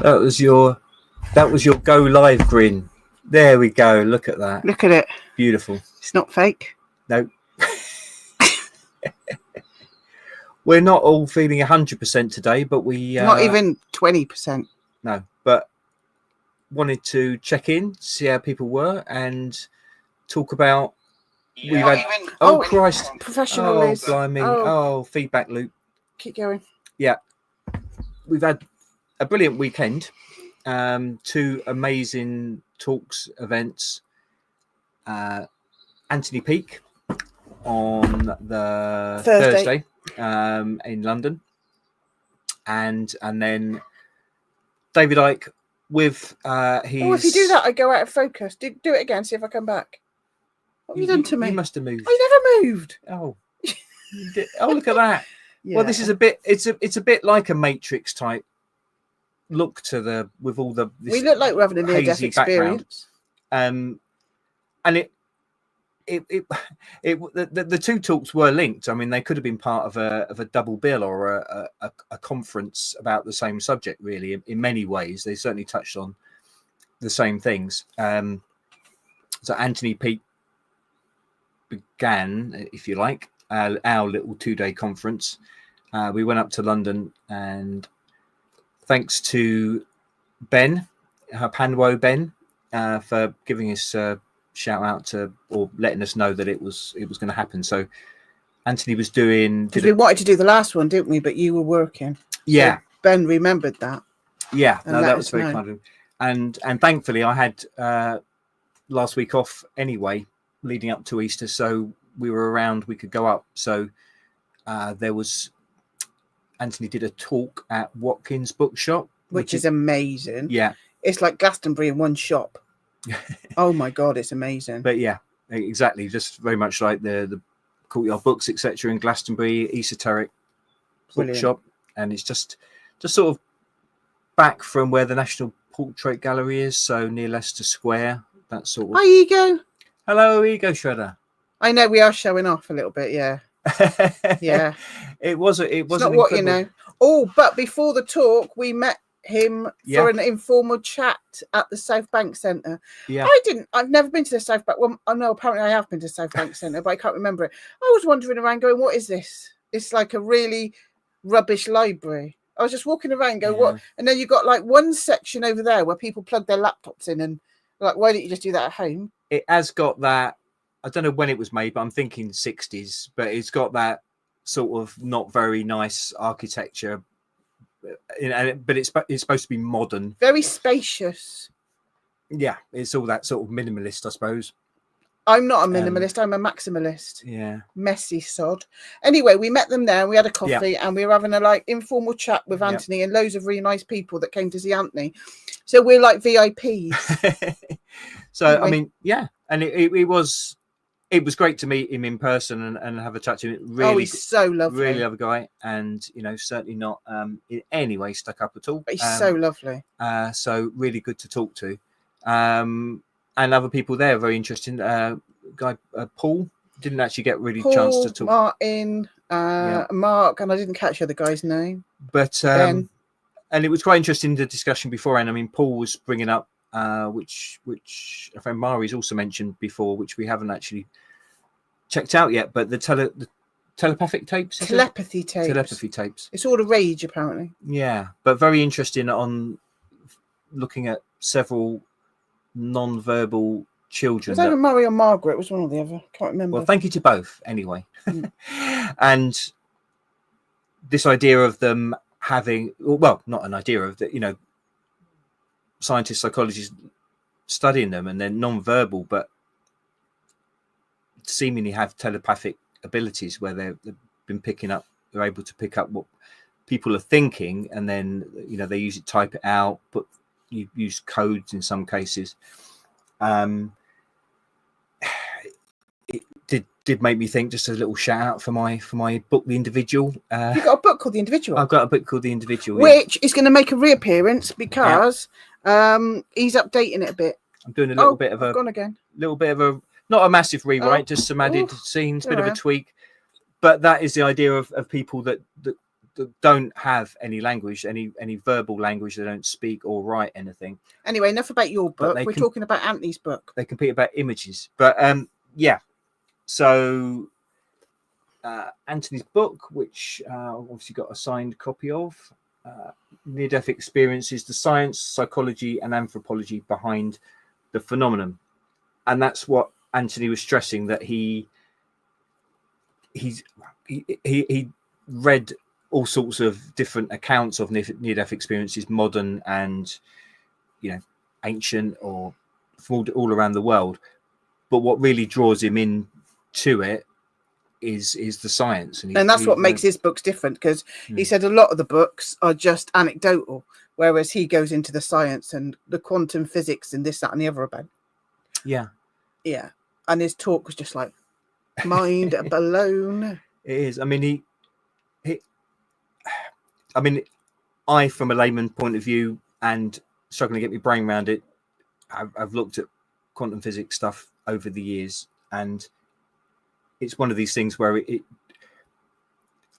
That was your go live grin. There we go. Look at that. Look at it. Beautiful. It's not fake. No. We're not all feeling 100% today, but we not even 20%. No, but wanted to check in, see how people were, and talk about. We've had. Oh Christ! Professional. Oh blimey! Oh, feedback loop. Keep going. Yeah, we've had a brilliant weekend. 2 amazing talks, events. Anthony Peake on the Thursday in London, and then David Icke with his. Oh, if you do that, I go out of focus. Do it again. See if I come back. What have you done to me? You must have moved. I never moved. Oh, look at that. Yeah. Well, this is a bit. It's a bit like a Matrix type look to with all the. We look like we're having a near-death experience. And the 2 talks were linked. I mean, they could have been part of a double bill or a conference about the same subject. Really, in many ways, they certainly touched on the same things. So Anthony Peake began, if you like, our little 2-day conference. We went up to London, and thanks to Ben, Panwo Ben, for giving us a shout out to, or letting us know that it was going to happen. So Anthony was doing. We wanted to do the last one, didn't we? But you were working. Yeah. So Ben remembered that. Yeah. No, that was very kind of him. And thankfully, I had last week off anyway, leading up to Easter, so we were around. We could go up. So there was. Anthony did a talk at Watkins Bookshop, which is amazing. Yeah, it's like Glastonbury in one shop. Oh my god, it's amazing. But yeah, exactly, just very much like the Courtyard Books, etc. in Glastonbury, esoteric bookshop, and it's just sort of back from where the National Portrait Gallery is, so near Leicester Square. That sort of. Hi, Ego. Hello, Ego Shredder. I know we are showing off a little bit, yeah. Yeah, it wasn't not what you know. Oh, but before the talk, we met him for an informal chat at the South Bank Centre. Yeah, I've never been to the South Bank. Well, I know apparently I have been to the South Bank Centre, but I can't remember it. I was wandering around going, "What is this? It's like a really rubbish library." I was just walking around going, "What?" And then you got like one section over there where people plug their laptops in, and like, why don't you just do that at home? It has got that. I don't know when it was made, but I'm thinking 60s. But it's got that sort of not very nice architecture, but it's supposed to be modern, very spacious. Yeah, it's all that sort of minimalist, I suppose. I'm not a minimalist. I'm a maximalist. Yeah, messy sod. Anyway, we met them there. We had a coffee, and we were having a informal chat with Anthony and loads of really nice people that came to see Anthony. So we're like VIPs. So I mean, yeah, and it was great to meet him in person and have a chat to him. Really, he's so lovely. Really lovely guy, and certainly not in any way stuck up at all. But he's so lovely. So really good to talk to, and other people there very interesting. Guy Paul didn't actually get really chance to talk. Martin, Mark, and I didn't catch the other guy's name. But Ben. And it was quite interesting the discussion beforehand. I mean, Paul was bringing up which a friend Mari's also mentioned before, which we haven't actually checked out yet, but the telepathic tapes. Telepathy tapes. It's all the rage, apparently. Yeah, but very interesting on looking at several non-verbal children. Was either Murray or Margaret? It was one or the other. Can't remember. Well, thank you to both, anyway. And this idea of them having, well, not an idea of that, scientists, psychologists studying them, and they're non-verbal, but seemingly have telepathic abilities where they've been they're able to pick up what people are thinking, and then they use it, type it out, but you use codes in some cases. It did make me think. Just a little shout out for my book, The Individual. You got a book called The Individual? I've got a book called The Individual, which is going to make a reappearance because he's updating it a bit. I'm doing a little bit of a not a massive rewrite, just some added scenes, bit of a tweak. But that is the idea of people that don't have any language, any verbal language. They don't speak or write anything. Anyway, enough about your book. We're talking about Anthony's book. They compete about images, but yeah. So Anthony's book, which obviously got a signed copy of, Near-Death Experiences: The Science, Psychology, and Anthropology Behind the Phenomenon. And that's what Anthony was stressing, that he read all sorts of different accounts of near-death experiences, modern and ancient, or from all around the world. But what really draws him into it is the science, and that's what makes his books different, because he said a lot of the books are just anecdotal, whereas he goes into the science and the quantum physics and this, that, and the other about. Yeah, and his talk was just like mind blown. It is. I mean, I, from a layman point of view and struggling to get my brain around it, I've looked at quantum physics stuff over the years, and it's one of these things where I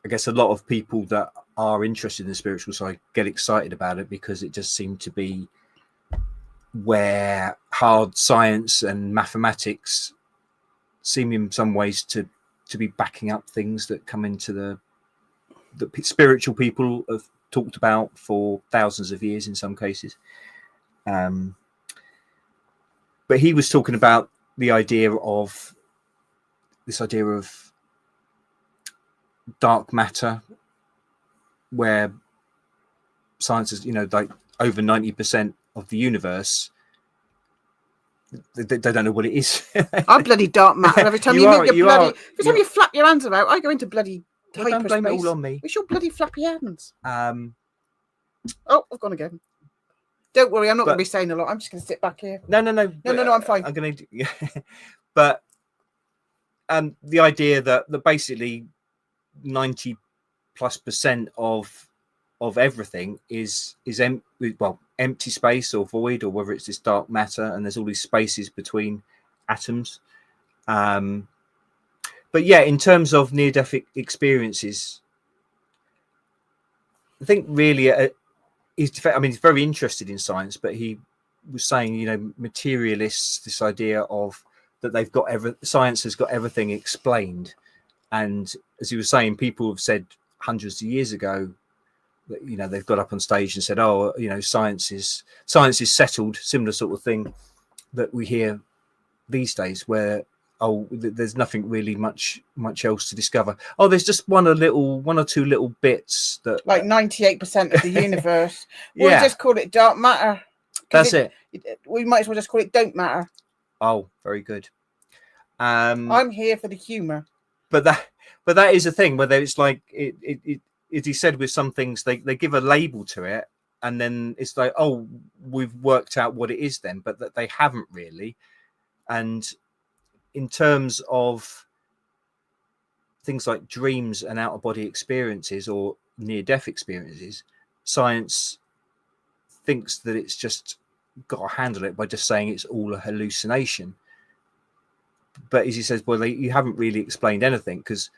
guess a lot of people that are interested in the spiritual side get excited about it, because it just seemed to be where hard science and mathematics seem in some ways to be backing up things that come into the spiritual people have talked about for thousands of years in some cases. But he was talking about the idea of dark matter, where science is, like over 90% of the universe, they don't know what it is. I'm bloody dark matter. Every time every time you flap your hands about, I go into bloody hyperspace. Don't blame it all on me. It's your bloody flappy hands. Oh, I've gone again. Don't worry, I'm not going to be saying a lot. I'm just going to sit back here. No. I'm fine. I'm going to. Yeah. But the idea that basically 90+% of everything is empty space or void, or whether it's this dark matter, and there's all these spaces between atoms. But yeah, in terms of near-death experiences, I think really he's very interested in science, but he was saying, materialists, this idea of that they've got science has got everything explained. And as he was saying, people have said hundreds of years ago that, they've got up on stage and said, oh, science is settled, similar sort of thing that we hear these days, where, oh, there's nothing really much else to discover. Oh, there's just one or two little bits that, like 98% of the universe. We'll just call it dark matter. That's it. We might as well just call it don't matter. Oh, very good. I'm here for the humor. But that is a thing, whether it's like it as he said, with some things they give a label to it, and then it's like, oh, we've worked out what it is then, but that they haven't really. And in terms of things like dreams and out-of-body experiences or near-death experiences, science thinks that it's just got to handle it by just saying it's all a hallucination. But as he says, well, you haven't really explained anything, because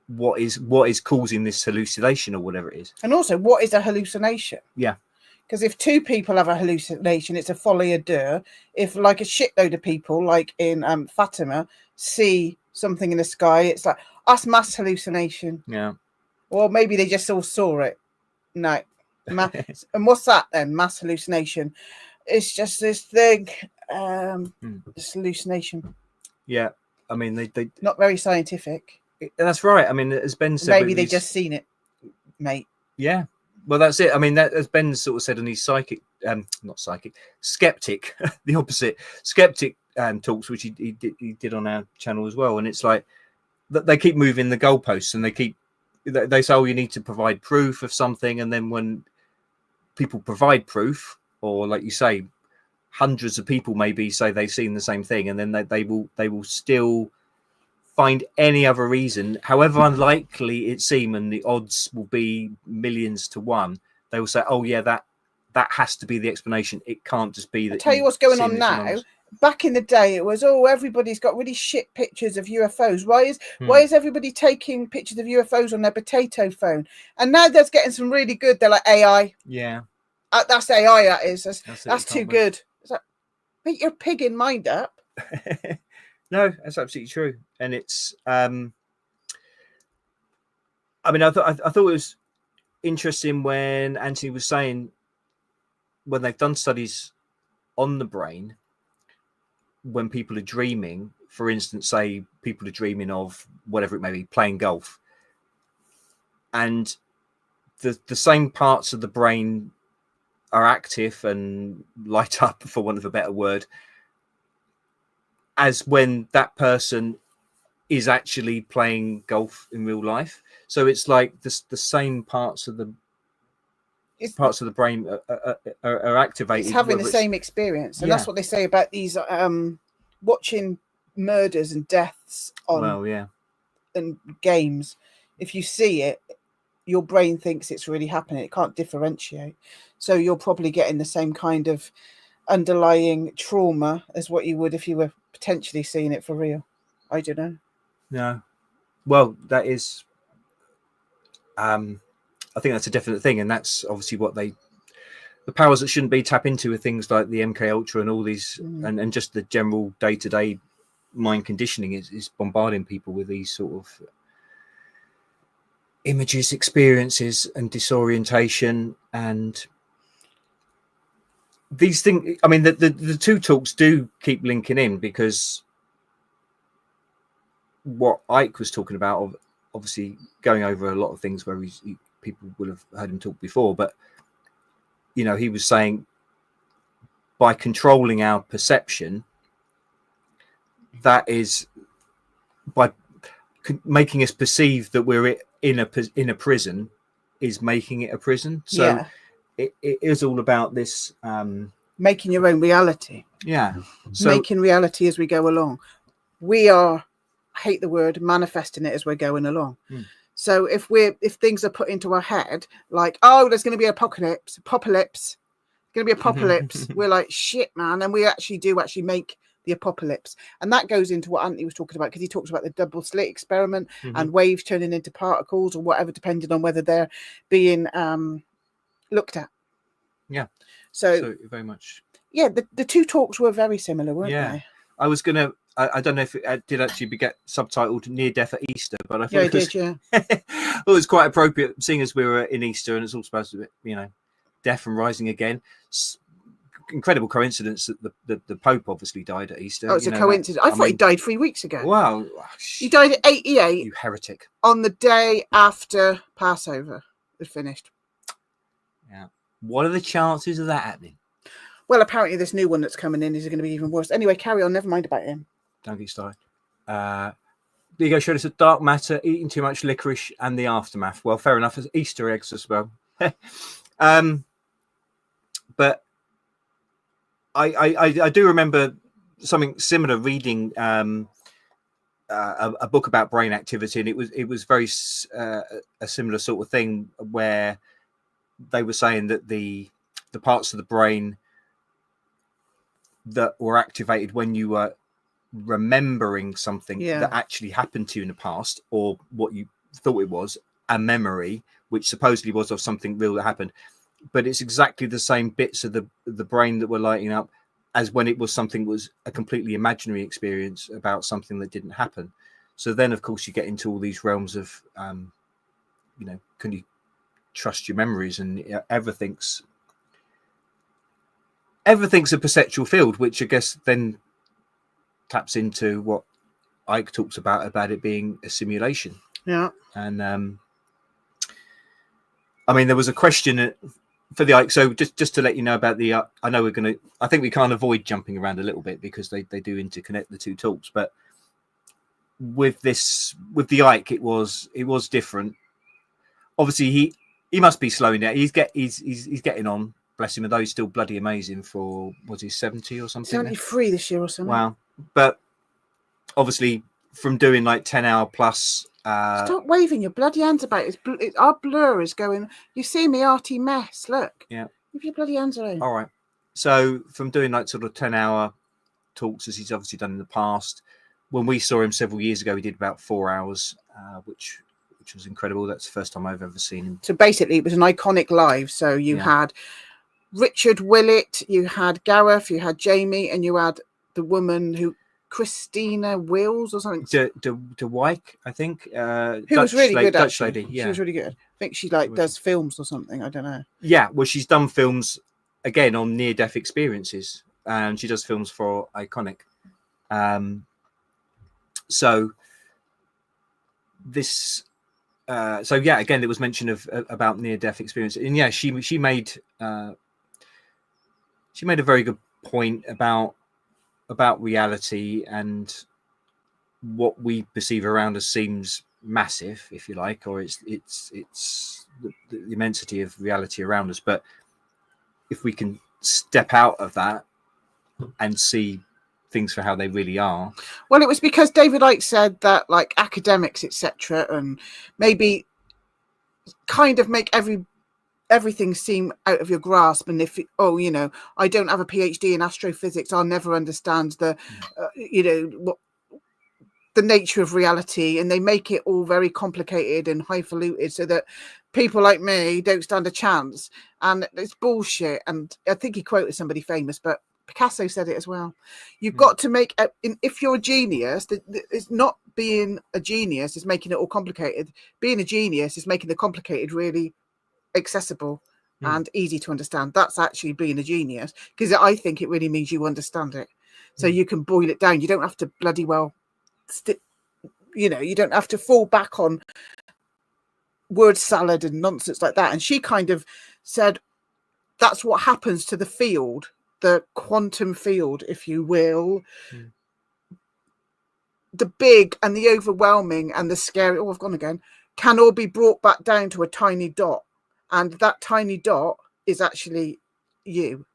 what is causing this hallucination or whatever it is. And also, what is a hallucination? Yeah. Because if two people have a hallucination, it's a folie à deux. If like a shitload of people, like in Fatima, see something in the sky, it's like, that's mass hallucination. Yeah. Or maybe they just all saw it. No. And what's that then? Mass hallucination. It's just this thing, this hallucination. Yeah. I mean, they not very scientific. That's right. I mean, as Ben said, maybe they just seen it, mate. Yeah. Well, that's it. I mean, that, as Ben sort of said in his skeptic, the opposite, skeptic talks, which he did on our channel as well. And it's like that they keep moving the goalposts, and they say, oh, you need to provide proof of something. And then when people provide proof, or like you say, hundreds of people maybe say they've seen the same thing, and then they will still find any other reason, however unlikely it seems, and the odds will be millions to one. They will say, oh yeah, that has to be the explanation. It can't just be that. I'll tell you what's going on now. back in the day, it was, oh, everybody's got really shit pictures of UFOs. Why is everybody taking pictures of UFOs on their potato phone? And now they're getting some really good. They're like AI. Yeah. That's AI. That is. That's too can't good. It's like, make your pig in mind up. No, that's absolutely true. And it's, I mean, I thought it was interesting when Anthony was saying, when they've done studies on the brain, when people are dreaming, for instance, say people are dreaming of whatever it may be, playing golf, and the same parts of the brain are active and light up, for want of a better word, as when that person is actually playing golf in real life. So it's like the same parts of the brain are activated. It's having the same experience, and that's what they say about these watching murders and deaths on and games. If you see it, your brain thinks it's really happening. It can't differentiate, so you're probably getting the same kind of underlying trauma as what you would if you were potentially seeing it for real. I don't know. No, well, that is. I think that's a definite thing, and that's obviously what the powers that shouldn't be tap into are things like the MK Ultra and all these, and just the general day-to-day mind conditioning is bombarding people with these sort of images, experiences, and disorientation. And these things, I mean, the two talks do keep linking in, because what Icke was talking about, obviously going over a lot of things where people will have heard him talk before, but you know, he was saying by controlling our perception, that is by making us perceive that we're in a prison, is making it a prison. So it is all about this making your own reality. So making reality as we go along. We are, I hate the word, manifesting it as we're going along. So if things are put into our head, like, oh, there's going to be apocalypse, we're like, shit, man. And we do make the apocalypse. And that goes into what Anthony was talking about, because he talks about the double slit experiment and waves turning into particles or whatever, depending on whether they're being looked at. Yeah. So very much. Yeah, the two talks were very similar, weren't they? I was going to, I don't know if it did actually get subtitled Near Death at Easter, but I thought it was quite appropriate, seeing as we were in Easter and it's all supposed to be, you know, death and rising again. Incredible coincidence that the Pope obviously died at Easter. Oh, it's a coincidence. I thought he died 3 weeks ago. Wow. He died at 88. You heretic. On the day after Passover was finished. Yeah. What are the chances of that happening? Well, apparently this new one that's coming in is going to be even worse. Anyway, carry on. Never mind about him. Don't get started. Diego showed us a dark matter, eating too much licorice, and the aftermath. Well, fair enough. As Easter eggs as well. But I do remember something similar, reading a book about brain activity, and it was very a similar sort of thing, where they were saying that the parts of the brain that were activated when you were remembering something that actually happened to you in the past, or what you thought it was, a memory which supposedly was of something real that happened, but it's exactly the same bits of the brain that were lighting up as when it was something was a completely imaginary experience about something that didn't happen. So then, of course, you get into all these realms of, you know, can you trust your memories? And everything's a perceptual field, which I guess then taps into what Icke talks about it being a simulation. Yeah. And I mean, there was a question for the Icke. So just to let you know about the, I know I think we can't avoid jumping around a little bit because they do interconnect the two talks, but with the Icke, it was different. Obviously he must be slowing down. He's getting on. Bless him. Although he's still bloody amazing for, was he 70 or something? 73 this year or something. Wow. But obviously from doing like 10-hour plus. Stop waving your bloody hands about it. Our blur is going. You see me, arty mess. Look. Yeah. Leave your bloody hands alone. All right. So from doing like sort of 10-hour talks as he's obviously done in the past. When we saw him several years ago, he did about 4 hours, which was incredible. That's the first time I've ever seen him. So basically, it was an iconic live. So you had Richard Willett, you had Gareth, you had Jamie, and you had the woman who, Christina Wills or something. De Wyke, I think. Who was really good, Dutch actually. lady, yeah. She was really good. I think she does films or something. I don't know. Yeah, well, she's done films, again, on near-death experiences. And she does films for Iconic. So this... so yeah, again, there was mention about near-death experience, and yeah, she made a very good point about reality, and what we perceive around us seems massive, if you like, or it's the immensity of reality around us. But if we can step out of that and see things for how they really are. Well, it was because David Icke said that, like, academics, etc., and maybe kind of make everything seem out of your grasp. And if I don't have a PhD in astrophysics, I'll never understand the what the nature of reality, and they make it all very complicated and highfalutin so that people like me don't stand a chance. And it's bullshit. And I think he quoted somebody famous, but Picasso said it as well. You've got to make, if you're a genius, it's not being a genius is making it all complicated. Being a genius is making the complicated really accessible and easy to understand. That's actually being a genius, because I think it really means you understand it, so you can boil it down. You don't have to bloody well you don't have to fall back on word salad and nonsense like that. And she kind of said that's what happens to the field, the quantum field, if you will. The big and the overwhelming and the scary, I've gone again, can all be brought back down to a tiny dot. And that tiny dot is actually you.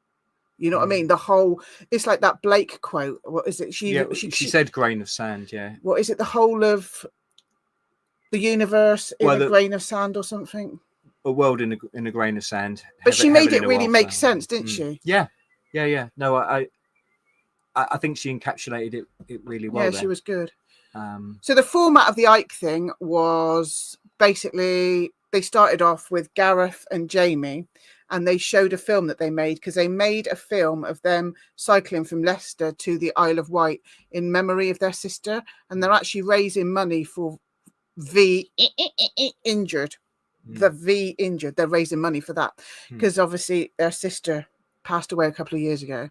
You know what I mean? The whole, it's like that Blake quote. What is it? She said grain of sand, yeah. What is it? The whole of the universe in a grain of sand or something? A world in a grain of sand. But she made it really make sense, didn't she? Yeah. No, I think she encapsulated it really well. Yeah, she was good. So the format of the Icke thing was basically they started off with Gareth and Jamie, and they showed a film that they made, because they made a film of them cycling from Leicester to the Isle of Wight in memory of their sister, and they're actually raising money for the injured. They're raising money for that, because obviously their sister passed away a couple of years ago.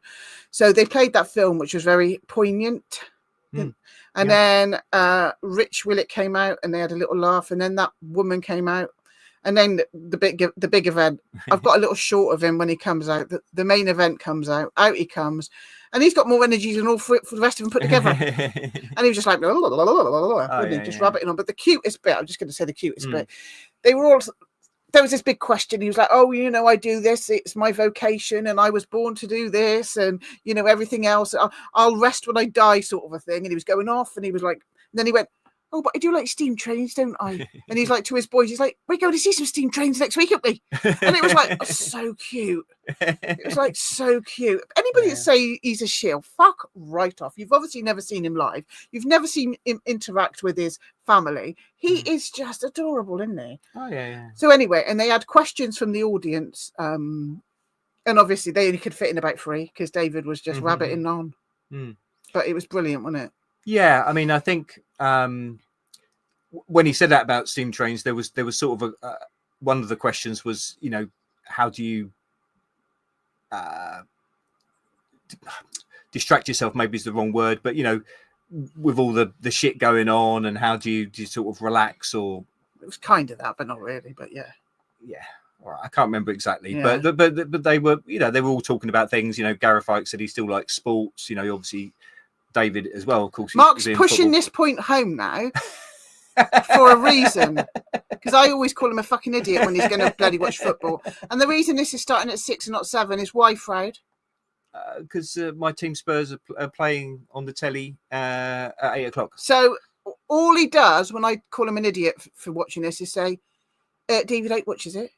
So they played that film, which was very poignant. And then Rich Willett came out, and they had a little laugh, and then that woman came out. And then the big event, I've got a little short of him when he comes out. The main event comes out he comes, and he's got more energy than all for the rest of them put together. And he was just like, just rabbiting on. But the cutest bit, I'm just going to say the cutest bit, there was this big question. He was like, I do this. It's my vocation, and I was born to do this, and, everything else. I'll rest when I die, sort of a thing. And he was going off, and he was like, and then he went, oh, but I do like steam trains, don't I? And he's like, to his boys, he's like, we're going to see some steam trains next week, aren't we? And it was like, so cute. It was like, so cute. Anybody that say he's a shill, fuck right off. You've obviously never seen him live. You've never seen him interact with his family. He is just adorable, isn't he? Oh, yeah. So anyway, and they had questions from the audience. And obviously they only could fit in about 3, because David was just rabbiting on. But it was brilliant, wasn't it? Yeah, I mean, I think when he said that about steam trains, there was sort of one of the questions was, how do you distract yourself? Maybe is the wrong word, but with all the shit going on, and how do you sort of relax? Or it was kind of that, but not really. But yeah. All right, I can't remember exactly, but they were, they were all talking about things. Gareth Icke said he still likes sports. Obviously. David as well, of course. Mark's pushing this point home now for a reason, because I always call him a fucking idiot when he's going to bloody watch football. And the reason this is starting at 6 and not 7 is why, Froud? Because my team Spurs are playing on the telly at 8 o'clock. So all he does when I call him an idiot for watching this is say, David Icke watches it.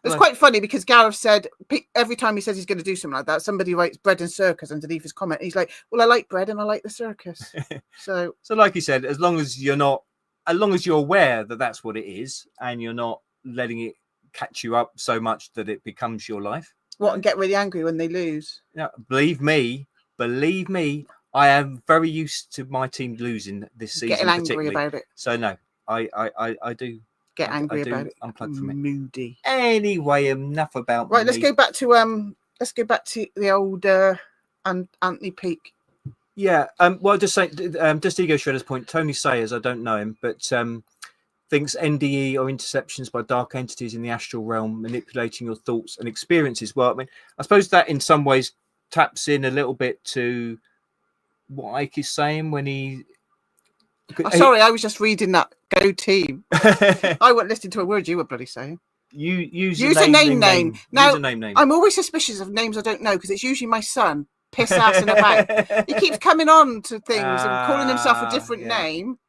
It's quite funny because Gareth said every time he says he's going to do something like that, somebody writes bread and circus underneath his comment. He's like, well, I like bread and I like the circus. So like you said, as long as you're aware that that's what it is, and you're not letting it catch you up so much that it becomes your life. What, and get really angry when they lose? Yeah, believe me, I am very used to my team losing this season. Getting angry about it. So no, I do get angry about it. Unplug from it. Moody. Anyway, enough about right. me. Let's go back to the old Anthony Peake. Yeah. Well, just say just Ego Shredder's point. Tony Sayers, I don't know him, but thinks NDE or interceptions by dark entities in the astral realm manipulating your thoughts and experiences. Well, I mean, I suppose that in some ways taps in a little bit to what Ike is saying when he. Sorry, I was just reading that. Go team. I wasn't listening to a word you were bloody saying. You use a name. Now, name. I'm always suspicious of names I don't know because it's usually my son piss assing about. He keeps coming on to things and calling himself a different name.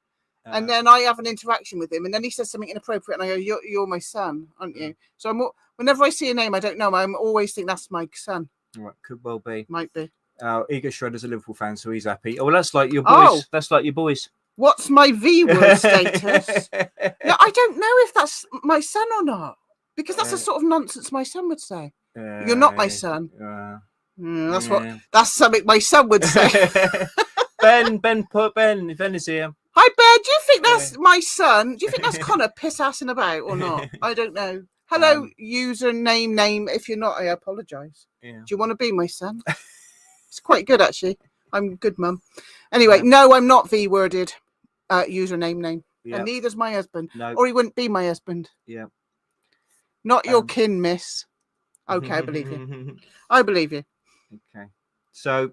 And then I have an interaction with him, and then he says something inappropriate, and I go, "You're my son, aren't you?" So whenever I see a name I don't know, I'm always think that's my son. Right, could well be. Might be. Ego Shredder's a Liverpool fan, so he's happy. Oh, well, that's like your boys. Oh. That's like your boys. What's my V word status? No, I don't know if that's my son or not, because that's the sort of nonsense my son would say. You're not my son. That's something my son would say. Ben is here. Hi, Ben. Do you think that's my son? Do you think that's Connor piss-assing about or not? I don't know. Hello, name. If you're not, I apologise. Yeah. Do you want to be my son? It's quite good, actually. I'm a good mum. Anyway, no, I'm not V-worded username name. Yep. And neither's my husband. No. Or he wouldn't be my husband. Yeah. Not your kin, miss. Okay, I believe you. I believe you. Okay. So...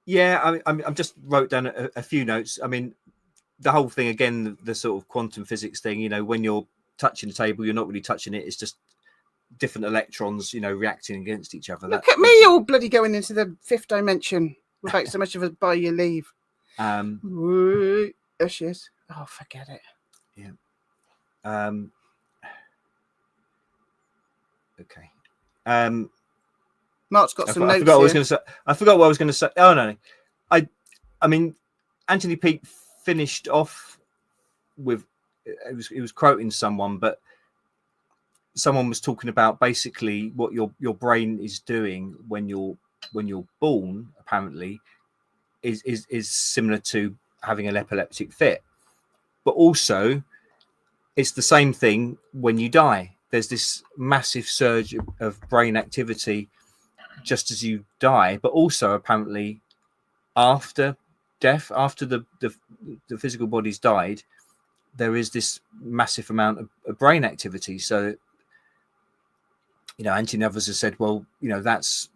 yeah, I'm just wrote down a few notes. I mean, the whole thing again, the sort of quantum physics thing. You know, when you're touching the table, you're not really touching it. It's just different electrons, you know, reacting against each other. Look at me, all bloody going into the fifth dimension without so much of a by your leave. There she is. Oh, forget it. Yeah. Okay. Mark's got some notes. I forgot what I was going to say. Oh no, I mean, Anthony Peake finished off with he was quoting someone, but someone was talking about basically what your brain is doing when you're born. Apparently, is similar to having an epileptic fit, but also it's the same thing when you die. There's this massive surge of brain activity just as you die, but also apparently after death, after the physical body's died, there is this massive amount of brain activity. So, you know, Anthony and others have said, well, you know, that's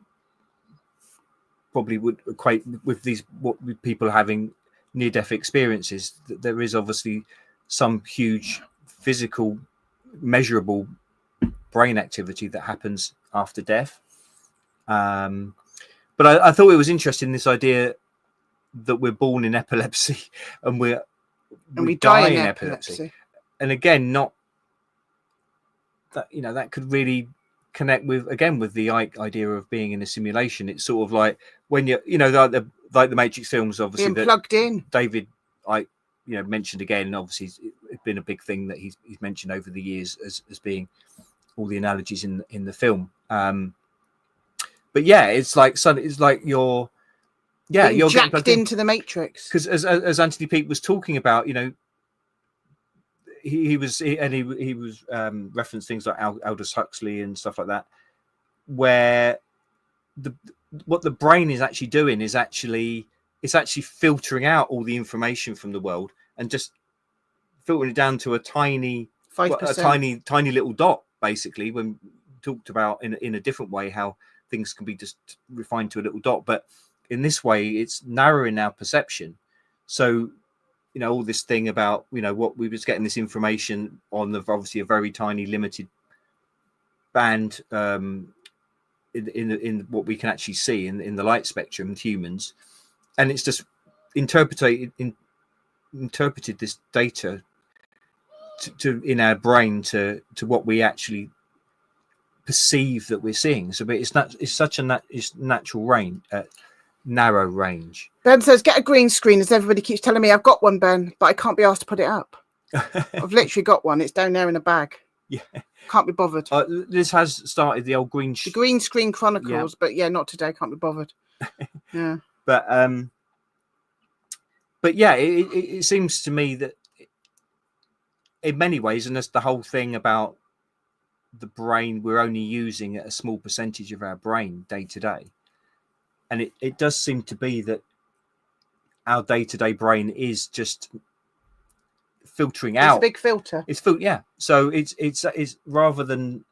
probably would equate with what people having near-death experiences. That there is obviously some huge physical, measurable brain activity that happens after death. But I thought it was interesting, this idea that we're born in epilepsy and we die in epilepsy. And again, not that, you know, that could really connect with the idea of being in a simulation. It's sort of like when you're, you know, like the Matrix films, obviously, being plugged in. David Icke, you know, mentioned again. Obviously, it's been a big thing that he's mentioned over the years as being all the analogies in the film. But yeah, it's like you're jacked into the Matrix. Because as Anthony Peake was talking about, you know, he was referenced things like Aldous Huxley and stuff like that, where what the brain is actually doing is it's actually filtering out all the information from the world and just filtering it down to a tiny 5%. tiny little dot, basically. When talked about in a different way how things can be just refined to a little dot, but in this way it's narrowing our perception. So, you know, all this thing about, you know, what we was getting this information on obviously a very tiny limited band in what we can actually see in the light spectrum with humans, and it's just interpreted this data to in our brain to what we actually perceive that we're seeing. So, but it's such a it's natural range, narrow range. Ben says, get a green screen, as everybody keeps telling me. I've got one, Ben, but I can't be asked to put it up. I've literally got one. It's down there in a bag. Yeah, can't be bothered. This has started the old green screen chronicles, but yeah, not today. Can't be bothered. Yeah, but yeah, it seems to me that in many ways, and that's the whole thing about the brain, we're only using a small percentage of our brain day to day, and it does seem to be that our day-to-day brain is just filtering out. It's a big filter. It's yeah. So it's rather than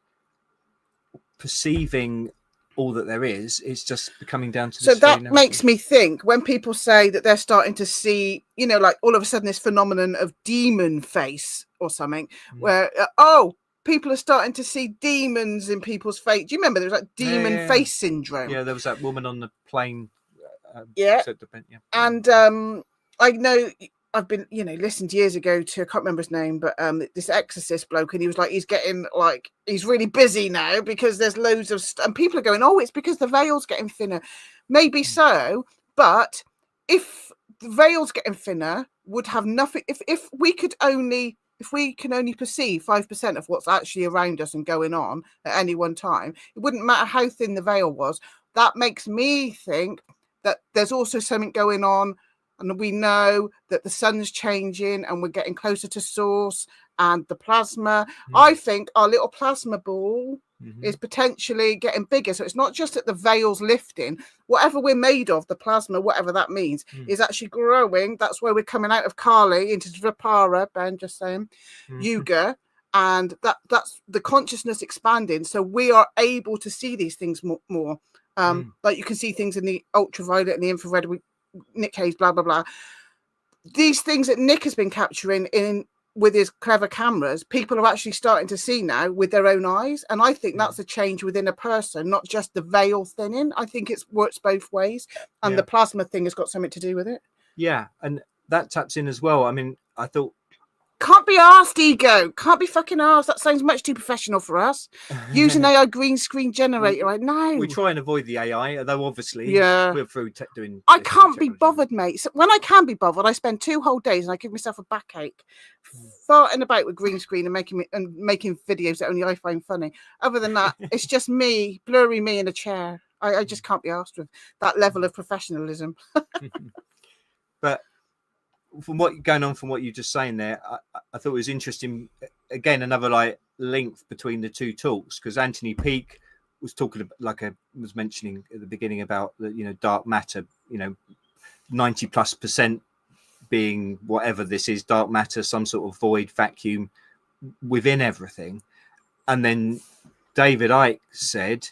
perceiving all that there is, it's just coming down to. So that makes me think when people say that they're starting to see, you know, like all of a sudden this phenomenon of demon face or something, where people are starting to see demons in people's face. Do you remember there was like demon face syndrome? Yeah, there was that woman on the plane. And I know I've been, listened years ago to, I can't remember his name, but this exorcist bloke, and he was like, he's really busy now because there's loads of and people are going, oh, it's because the veil's getting thinner. Maybe so, but if the veil's getting thinner, would have nothing. If we can only perceive 5% of what's actually around us and going on at any one time, it wouldn't matter how thin the veil was. That makes me think that there's also something going on. And we know that the sun's changing and we're getting closer to source and the plasma. I think our little plasma ball is potentially getting bigger. So it's not just that the veil's lifting. Whatever we're made of, the plasma, whatever that means, is actually growing. That's where we're coming out of Kali into Dvapara, Ben just saying, Yuga. And that's the consciousness expanding. So we are able to see these things more. Like you can see things in the ultraviolet and the infrared. Nick Hayes, blah blah blah. These things that Nick has been capturing with his clever cameras, people are actually starting to see now with their own eyes, and I think that's a change within a person, not just the veil thinning. I think it works both ways, and the plasma thing has got something to do with it. Yeah, and that taps in as well. I mean, I thought. Can't be asked, ego. Can't be fucking asked. That sounds much too professional for us. Use an AI green screen generator right now. We try and avoid the AI, although obviously we're through doing. I can't be bothered, mate. So when I can be bothered, I spend 2 whole days and I give myself a backache, farting about with green screen and making videos that only I find funny. Other than that, it's just me, blurry me in a chair. I just can't be asked with that level of professionalism. But. From what you're just saying there, I thought it was interesting. Again, another link between the two talks, because Anthony Peake was talking about, I was mentioning at the beginning about the dark matter, 90+% being whatever this is, dark matter, some sort of void vacuum within everything, and then David Icke said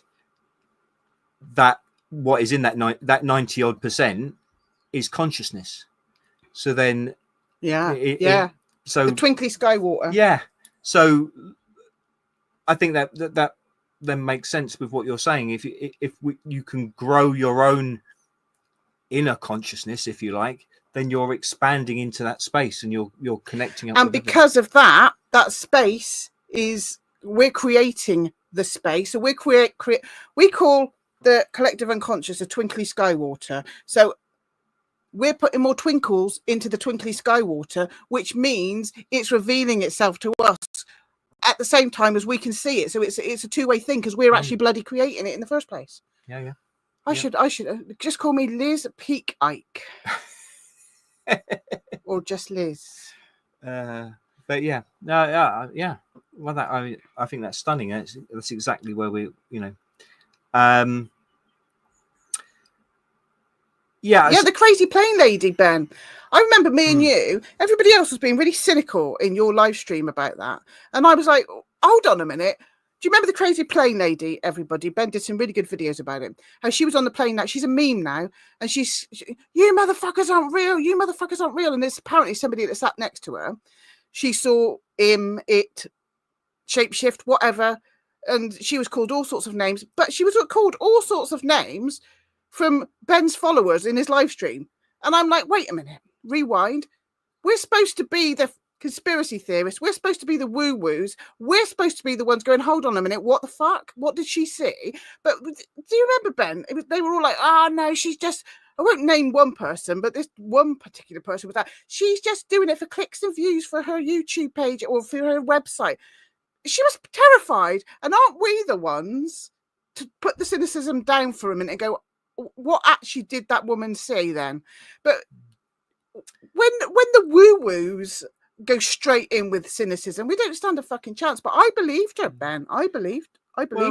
that what is in that 90% is consciousness. So then, so the twinkly sky water. Yeah. So I think that then makes sense with what you're saying. If you can grow your own inner consciousness, if you like, then you're expanding into that space and you're connecting up. And because of that space we're creating the space. So we call the collective unconscious a twinkly sky water. So we're putting more twinkles into the twinkly sky water, which means it's revealing itself to us at the same time as we can see it. So it's a two-way thing because we're actually bloody creating it in the first place. Yeah. I should just call me Liz Peake Icke, or just Liz. But yeah, yeah. Well, I think that's stunning. That's exactly where we, Yeah, the crazy plane lady, Ben. I remember me and you, everybody else was being really cynical in your live stream about that. And I was like, hold on a minute. Do you remember the crazy plane lady, everybody? Ben did some really good videos about it. How she was on the plane now. She's a meme now. And you motherfuckers aren't real. You motherfuckers aren't real. And there's apparently somebody that sat next to her. She saw it, shapeshift, whatever. And she was called all sorts of names. But she was called all sorts of names from Ben's followers in his live stream. And I'm like, wait a minute, rewind. We're supposed to be the conspiracy theorists. We're supposed to be the woo-woos. We're supposed to be the ones going, hold on a minute, what the fuck? What did she see? But do you remember, Ben? They were all like, no, she's just, I won't name one person, but this one particular person was that. She's just doing it for clicks and views for her YouTube page or for her website. She was terrified. And aren't we the ones to put the cynicism down for a minute and go, what actually did that woman say then? But when the woo-woos go straight in with cynicism, we don't stand a fucking chance. But I believed her, Ben. I believed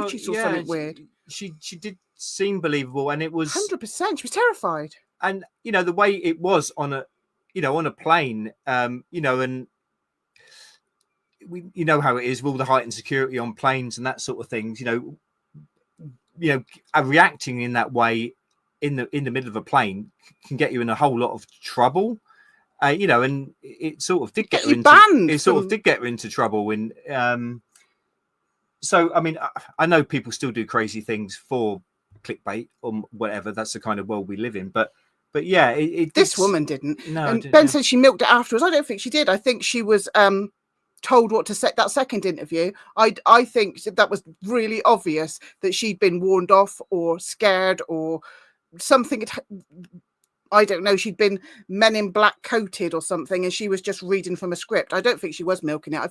she saw something weird. She did seem believable, and it was 100%. She was terrified. And the way it was on a plane, and we how it is with all the heightened security on planes and that sort of things. Reacting in that way in the middle of a plane can get you in a whole lot of trouble. And it sort of did get her into trouble. And so, I mean, I know people still do crazy things for clickbait or whatever. That's the kind of world we live in. But yeah, this woman didn't. No, and Ben said she milked it afterwards. I don't think she did. I think she was told what to say. That second interview, I think that was really obvious that she'd been warned off or scared or something. I don't know. She'd been Men in Black coated or something, and she was just reading from a script. I don't think she was milking it. I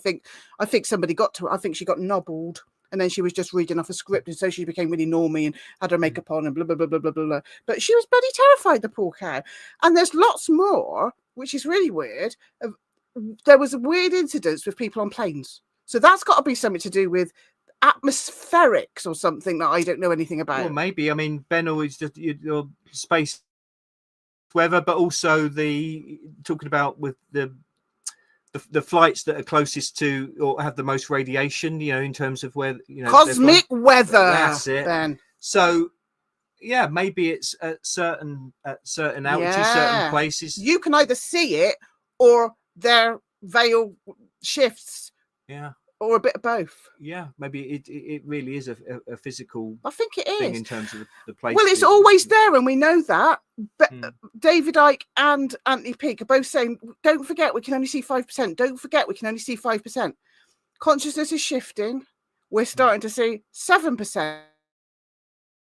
think somebody got to her. I think she got nobbled, and then she was just reading off a script, and so she became really normy and had her makeup on and blah blah blah blah blah blah. But she was bloody terrified, the poor cow. And there's lots more, which is really weird. There was weird incidents with people on planes, so that's got to be something to do with atmospherics or something that I don't know anything about. Well, maybe. I mean, Ben always just your space weather, but also talking about with the flights that are closest to or have the most radiation, in terms of where cosmic weather. That's it. Ben. So yeah, maybe it's at certain altitudes, certain places. You can either see it or their veil shifts. Yeah. Or a bit of both. Yeah, maybe it really is a physical. I think it thing is in terms of the place. Well, it's always there, and we know that. But David Icke and Anthony Peake are both saying, "Don't forget, we can only see 5%. Don't forget, we can only see 5%." Consciousness is shifting. We're starting to see 7%.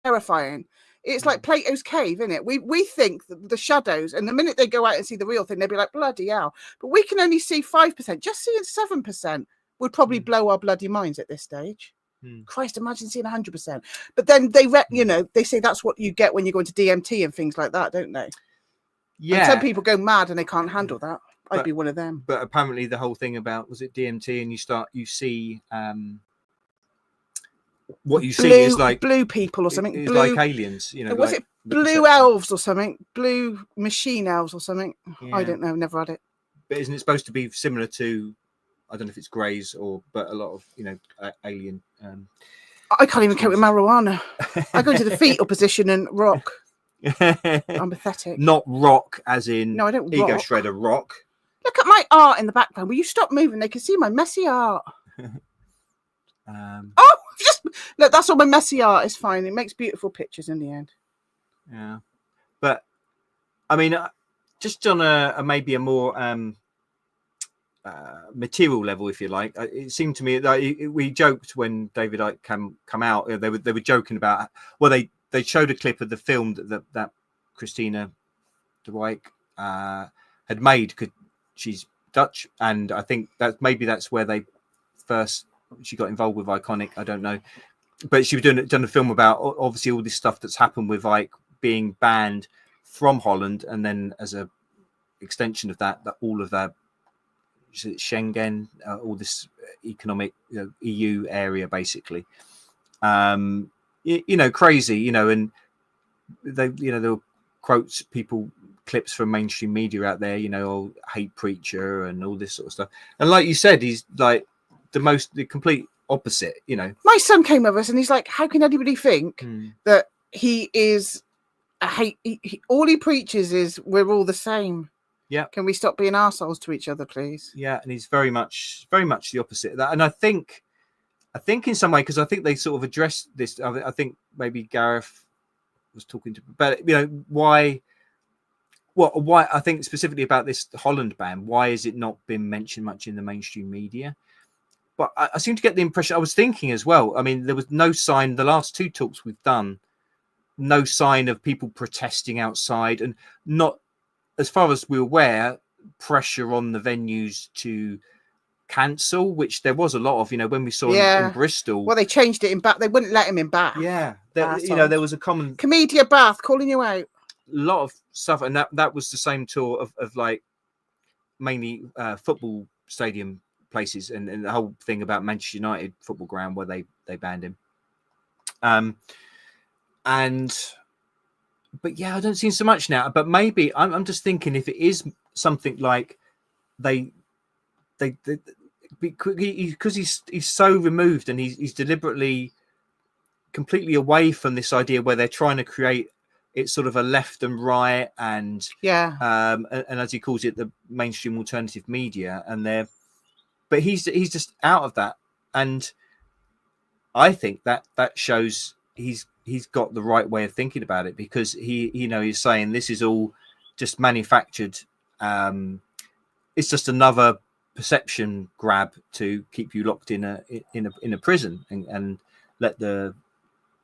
Terrifying. It's like Plato's cave, isn't it? We think the shadows, and the minute they go out and see the real thing, they'll be like, "Bloody hell!" But we can only see 5%. Just seeing 7%. Would probably blow our bloody minds at this stage. Christ, imagine seeing 100%. But then they say that's what you get when you go into DMT and things like that, don't they? Yeah. And some people go mad and they can't handle that. I'd be one of them. But apparently the whole thing about, was it DMT, and you see what you see is like blue people or something. It's like aliens, Was it blue elves or something? Blue machine elves or something? Yeah. I don't know. Never had it. But isn't it supposed to be similar to? I don't know if it's greys but a lot of alien. I can't even cope with marijuana. I go into the fetal position and rock. I'm pathetic. Not rock, as in no, I don't. Ego rock. Shredder rock. Look at my art in the background. Will you stop moving? They can see my messy art. Just look. That's all my messy art is. Fine. It makes beautiful pictures in the end. Yeah, but I mean, just on a maybe a more. Material level, if you like, it seemed to me that we joked when David Icke come out. They were joking about. Well, they showed a clip of the film that Christina de Icke had made, because she's Dutch, and I think that's where she got involved with Iconic. I don't know, but she was done a film about obviously all this stuff that's happened with Icke being banned from Holland, and then as a extension of that all of that. Schengen, all this economic EU area, basically, crazy, and they'll quote clips from mainstream media out there, hate preacher and all this sort of stuff. And like you said, he's like the complete opposite. My son came with us, and he's like, "How can anybody think that he is a hate? All he preaches is we're all the same." Yeah. Can we stop being arseholes to each other, please? Yeah, and he's very much the opposite of that. And I think in some way, because I think they sort of addressed this. I think maybe Gareth was talking to, but why Well, why I think specifically about this Holland ban, why has it not been mentioned much in the mainstream media? But I seem to get the impression, I was thinking as well, I mean, there was no sign, the last two talks we've done, no sign of people protesting outside, and not, as far as we're aware, pressure on the venues to cancel, which there was a lot of, when we saw in Bristol. Well, they changed it in Bath. They wouldn't let him in Bath. Yeah. There was a common... Comedia Bath calling you out. A lot of stuff, and that was the same tour of like mainly football stadium places, and the whole thing about Manchester United football ground where they banned him. But yeah, I don't see so much now. But maybe I'm just thinking if it is something like they because he's so removed, and he's deliberately completely away from this idea where they're trying to create it's sort of a left and right, and and as he calls it, the mainstream alternative media, but he's just out of that, and I think that shows he's got the right way of thinking about it, because he's saying this is all just manufactured. It's just another perception grab to keep you locked in a prison, and let the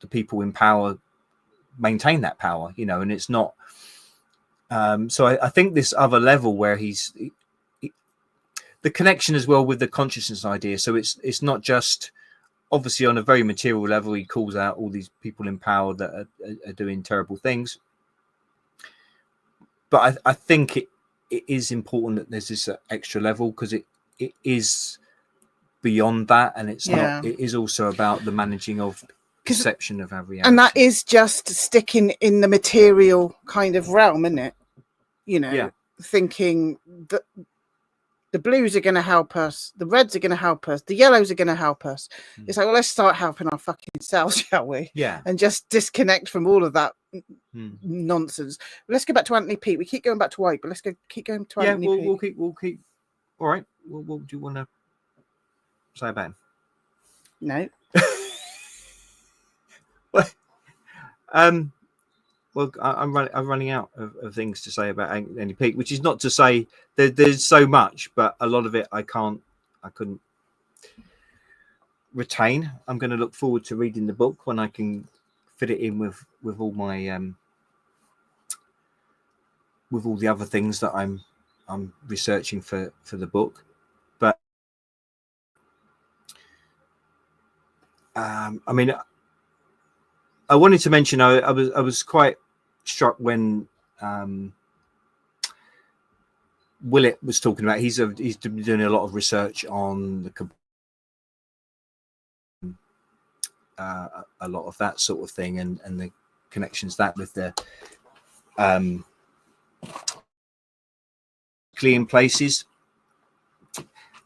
people in power maintain that power, and it's not. So I think this other level where the connection as well with the consciousness idea. So it's not just obviously on a very material level. He calls out all these people in power that are doing terrible things, but I think it is important that there's this extra level, because it is beyond that, and it's not. It is also about the managing of perception of our reality, and that is just sticking in the material kind of realm, isn't it? Thinking that the blues are going to help us, the reds are going to help us, the yellows are going to help us. It's like, well, let's start helping our fucking selves, shall we? And just disconnect from all of that nonsense. Let's go back to Anthony Peake. We keep going back to White, but let's keep going to Anthony Peake. We'll keep. All right. What do you want to say about him? No. Well, I'm running out of things to say about Anthony Peake, which is not to say there's so much, but a lot of it I couldn't retain. I'm going to look forward to reading the book when I can fit it in with all my with all the other things that I'm researching for the book. But I mean, I wanted to mention I was quite struck when Willett was talking about he's been doing a lot of research on a lot of that sort of thing, and the connections that with the clean places.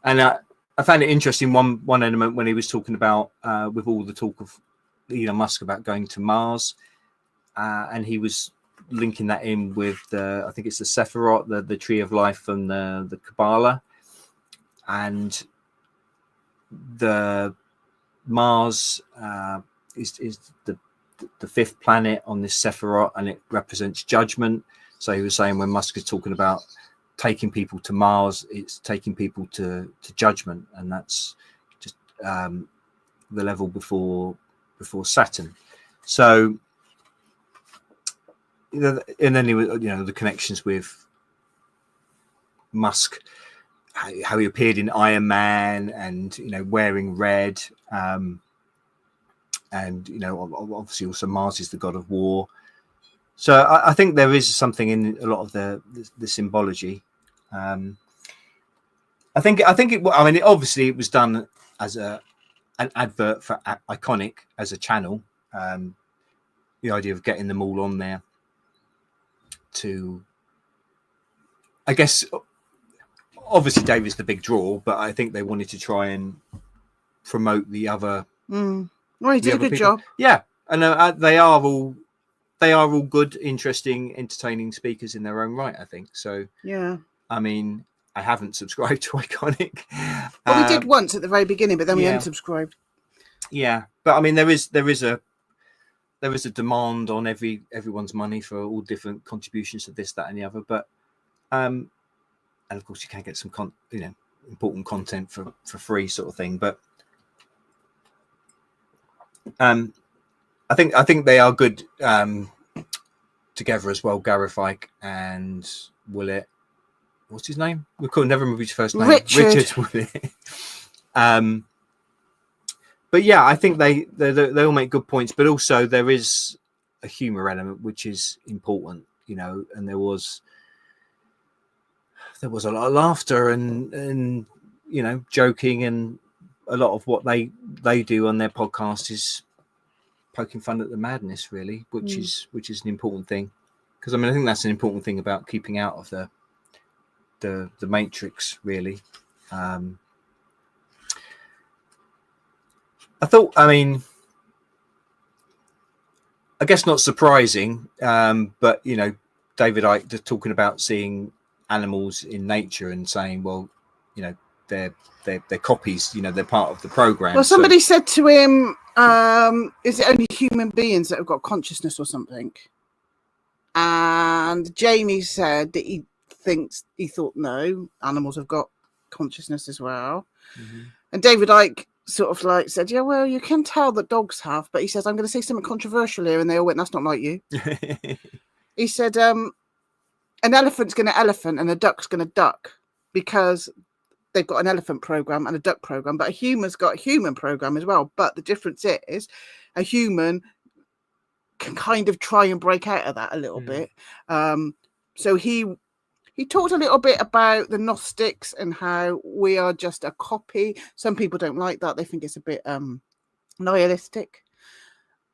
And I found it interesting one element when he was talking about with all the talk of Elon Musk about going to Mars, and he was linking that in with I think it's the Sephiroth, the tree of life from the Kabbalah, and the Mars is the fifth planet on this Sephiroth, and it represents judgment. So he was saying when Musk is talking about taking people to Mars, it's taking people to judgment, and that's just the level before Saturn. So, and then he was, the connections with Musk, how he appeared in Iron Man, and wearing red, and obviously also Mars is the god of war. So I think there is something in a lot of the symbology. I think it. I mean, obviously it was done as an advert for Iconic as a channel. The idea of getting them all on there to, I guess, obviously David's the big draw, but I think they wanted to try and promote the other. Well, he did a good job. Yeah, and they are all good, interesting, entertaining speakers in their own right, I think. So yeah, I mean, I haven't subscribed to Iconic. Well, we did once at the very beginning, but then we unsubscribed. Yeah, but I mean, there is a there is a demand on everyone's money for all different contributions to this, that, and the other. But and of course you can get some important content for free, sort of thing. But I think they are good together as well. Gareth Icke and Willett. What's his name? We couldn't never remember his first name. Richard Willett. But yeah, I think they all make good points, but also there is a humour element which is important, and there was a lot of laughter and joking, and a lot of what they do on their podcast is poking fun at the madness, really, which is an important thing, because I think that's an important thing about keeping out of the matrix, really. I guess not surprising, but David Icke talking about seeing animals in nature and saying, well, they're copies, they're part of the program. Well, somebody said to him, is it only human beings that have got consciousness or something? And Jamie said that he thought no, animals have got consciousness as well. Mm-hmm. And David Icke sort of said, yeah, well, you can tell that dogs have, but he says, I'm going to say something controversial here, and they all went, that's not like you. He said, an elephant's going to elephant and a duck's going to duck, because they've got an elephant program and a duck program, but a human's got a human program as well. But the difference is a human can kind of try and break out of that a little bit. So he talked a little bit about the Gnostics and how we are just a copy. Some people don't like that. They think it's a bit nihilistic.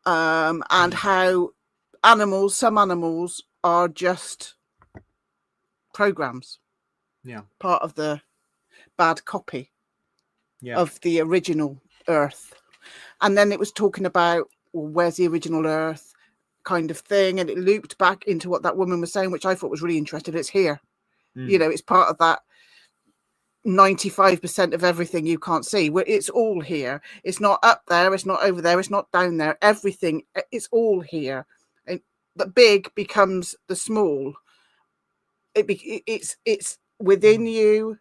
And how some animals are just programs. Yeah. Part of the bad copy of the original Earth. And then it was talking about, well, where's the original Earth kind of thing. And it looped back into what that woman was saying, which I thought was really interesting. It's here. It's part of that 95% of everything you can't see. It's all here. It's not up there. It's not over there. It's not down there. Everything, it's all here. And the big becomes the small. It's within you.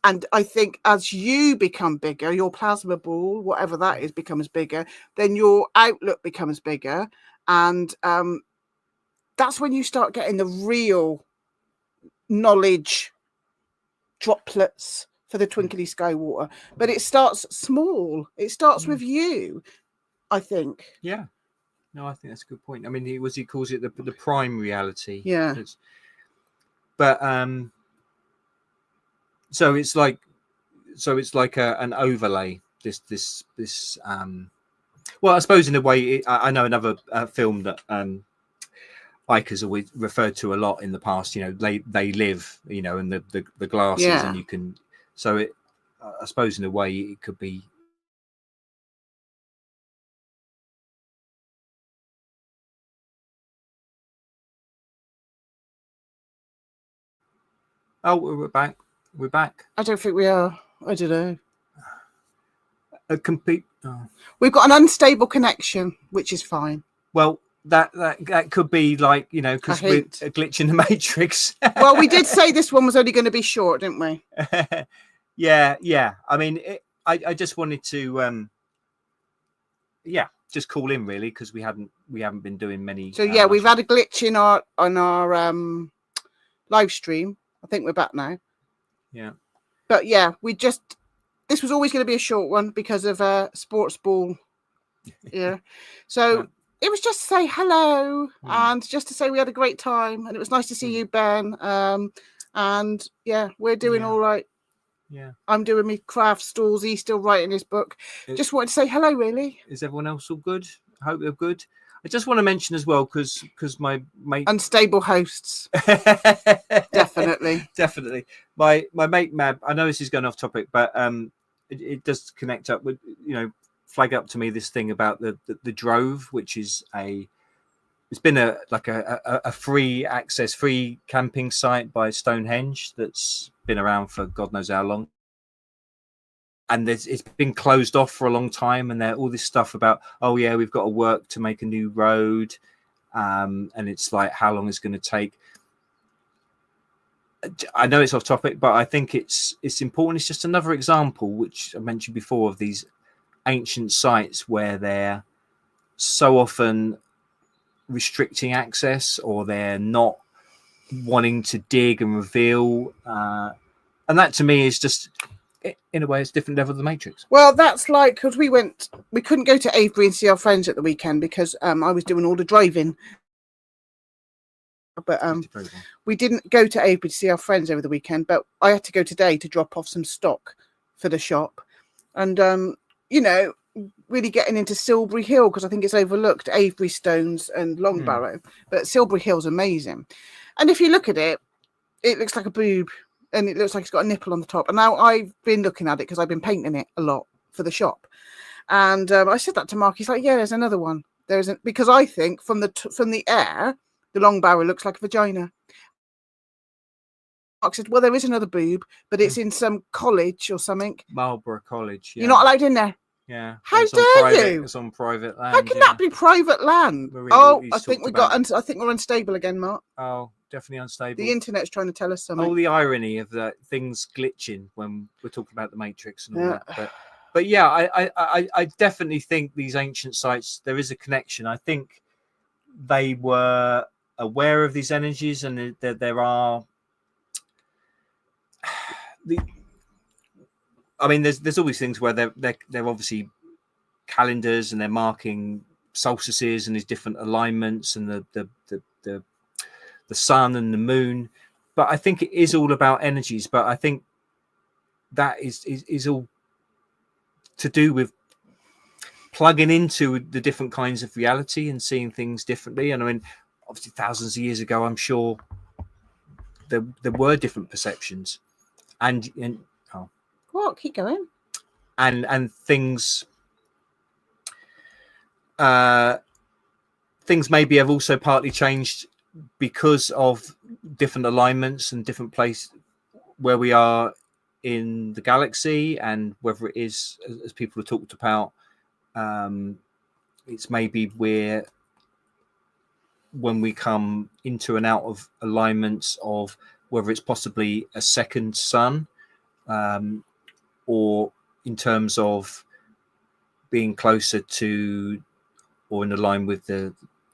And I think as you become bigger, your plasma ball, whatever that is, becomes bigger, then your outlook becomes bigger. And that's when you start getting the real knowledge droplets for the twinkly sky water. But it starts small. It starts with you, I think. Yeah. No, I think that's a good point. I mean, he calls it the prime reality. Yeah. But so it's like an overlay. This well, I suppose in a way, I know another film that Icke has always referred to a lot in the past. They live, and the glasses, and you can. So it, I suppose in a way, it could be. Oh, we're back. We're back. I don't think we are. I don't know. A complete. Oh. We've got an unstable connection, which is fine. Well, that could be because we're a glitch in the matrix. Well, we did say this one was only going to be short, didn't we? Yeah. I mean, I just wanted to, just call in really, because we haven't been doing many. So we've had a glitch on our live stream. I think we're back now. Yeah. But this was always going to be a short one because of sports ball. Yeah. So it was just to say hello and just to say we had a great time, and it was nice to see you, Ben. And we're doing all right. Yeah. I'm doing my craft stalls. He's still writing his book. Just wanted to say hello, really. Is everyone else all good? I hope they're good. I just want to mention as well, because my mate... Unstable hosts. Definitely. My mate Mab, I know this is going off topic, but it does connect up with, flag up to me this thing about the Drove, which is it's been a free access, free camping site by Stonehenge that's been around for God knows how long. and it's been closed off for a long time, and there all this stuff about, oh yeah, we've got to work to make a new road, and it's like, how long is it going to take? I know it's off topic, but I think it's important. It's just another example, which I mentioned before, of these ancient sites where they're so often restricting access, or they're not wanting to dig and reveal, and that to me is just, in a way, it's a different level of the Matrix. Well, that's like, because we couldn't go to Avebury and see our friends at the weekend because I was doing all the driving. But we didn't go to Avebury to see our friends over the weekend, but I had to go today to drop off some stock for the shop. And, really getting into Silbury Hill, because I think it's overlooked, Avebury Stones and Longbarrow. But Silbury Hill's amazing. And if you look at it, it looks like a boob, and it looks like it's got a nipple on the top. And now I've been looking at it because I've been painting it a lot for the shop. And I said that to Mark. He's like, yeah, there's another one. There isn't, because I think from the air, the long barrow looks like a vagina. Mark said, well, there is another boob, but it's in some college or something. Marlborough College. Yeah. You're not allowed in there. Yeah. How dare you? It's on private land. How can that be private land? I think I think we're unstable again, Mark. Oh, definitely unstable. The internet's trying to tell us something. Oh, the irony of that, things glitching when we're talking about the Matrix and all that. But yeah, I definitely think these ancient sites, there is a connection. I think they were aware of these energies, and there are. There's all these things where they're obviously calendars, and they're marking solstices and these different alignments, and the sun and the moon. But I think it is all about energies. But I think that is all to do with plugging into the different kinds of reality and seeing things differently. And I mean, obviously, thousands of years ago, I'm sure there were different perceptions, and what? Keep going. And things maybe have also partly changed because of different alignments and different place where we are in the galaxy, and whether it is, as people have talked about, it's maybe when we come into and out of alignments of whether it's possibly a second sun, or in terms of being closer to or in line with the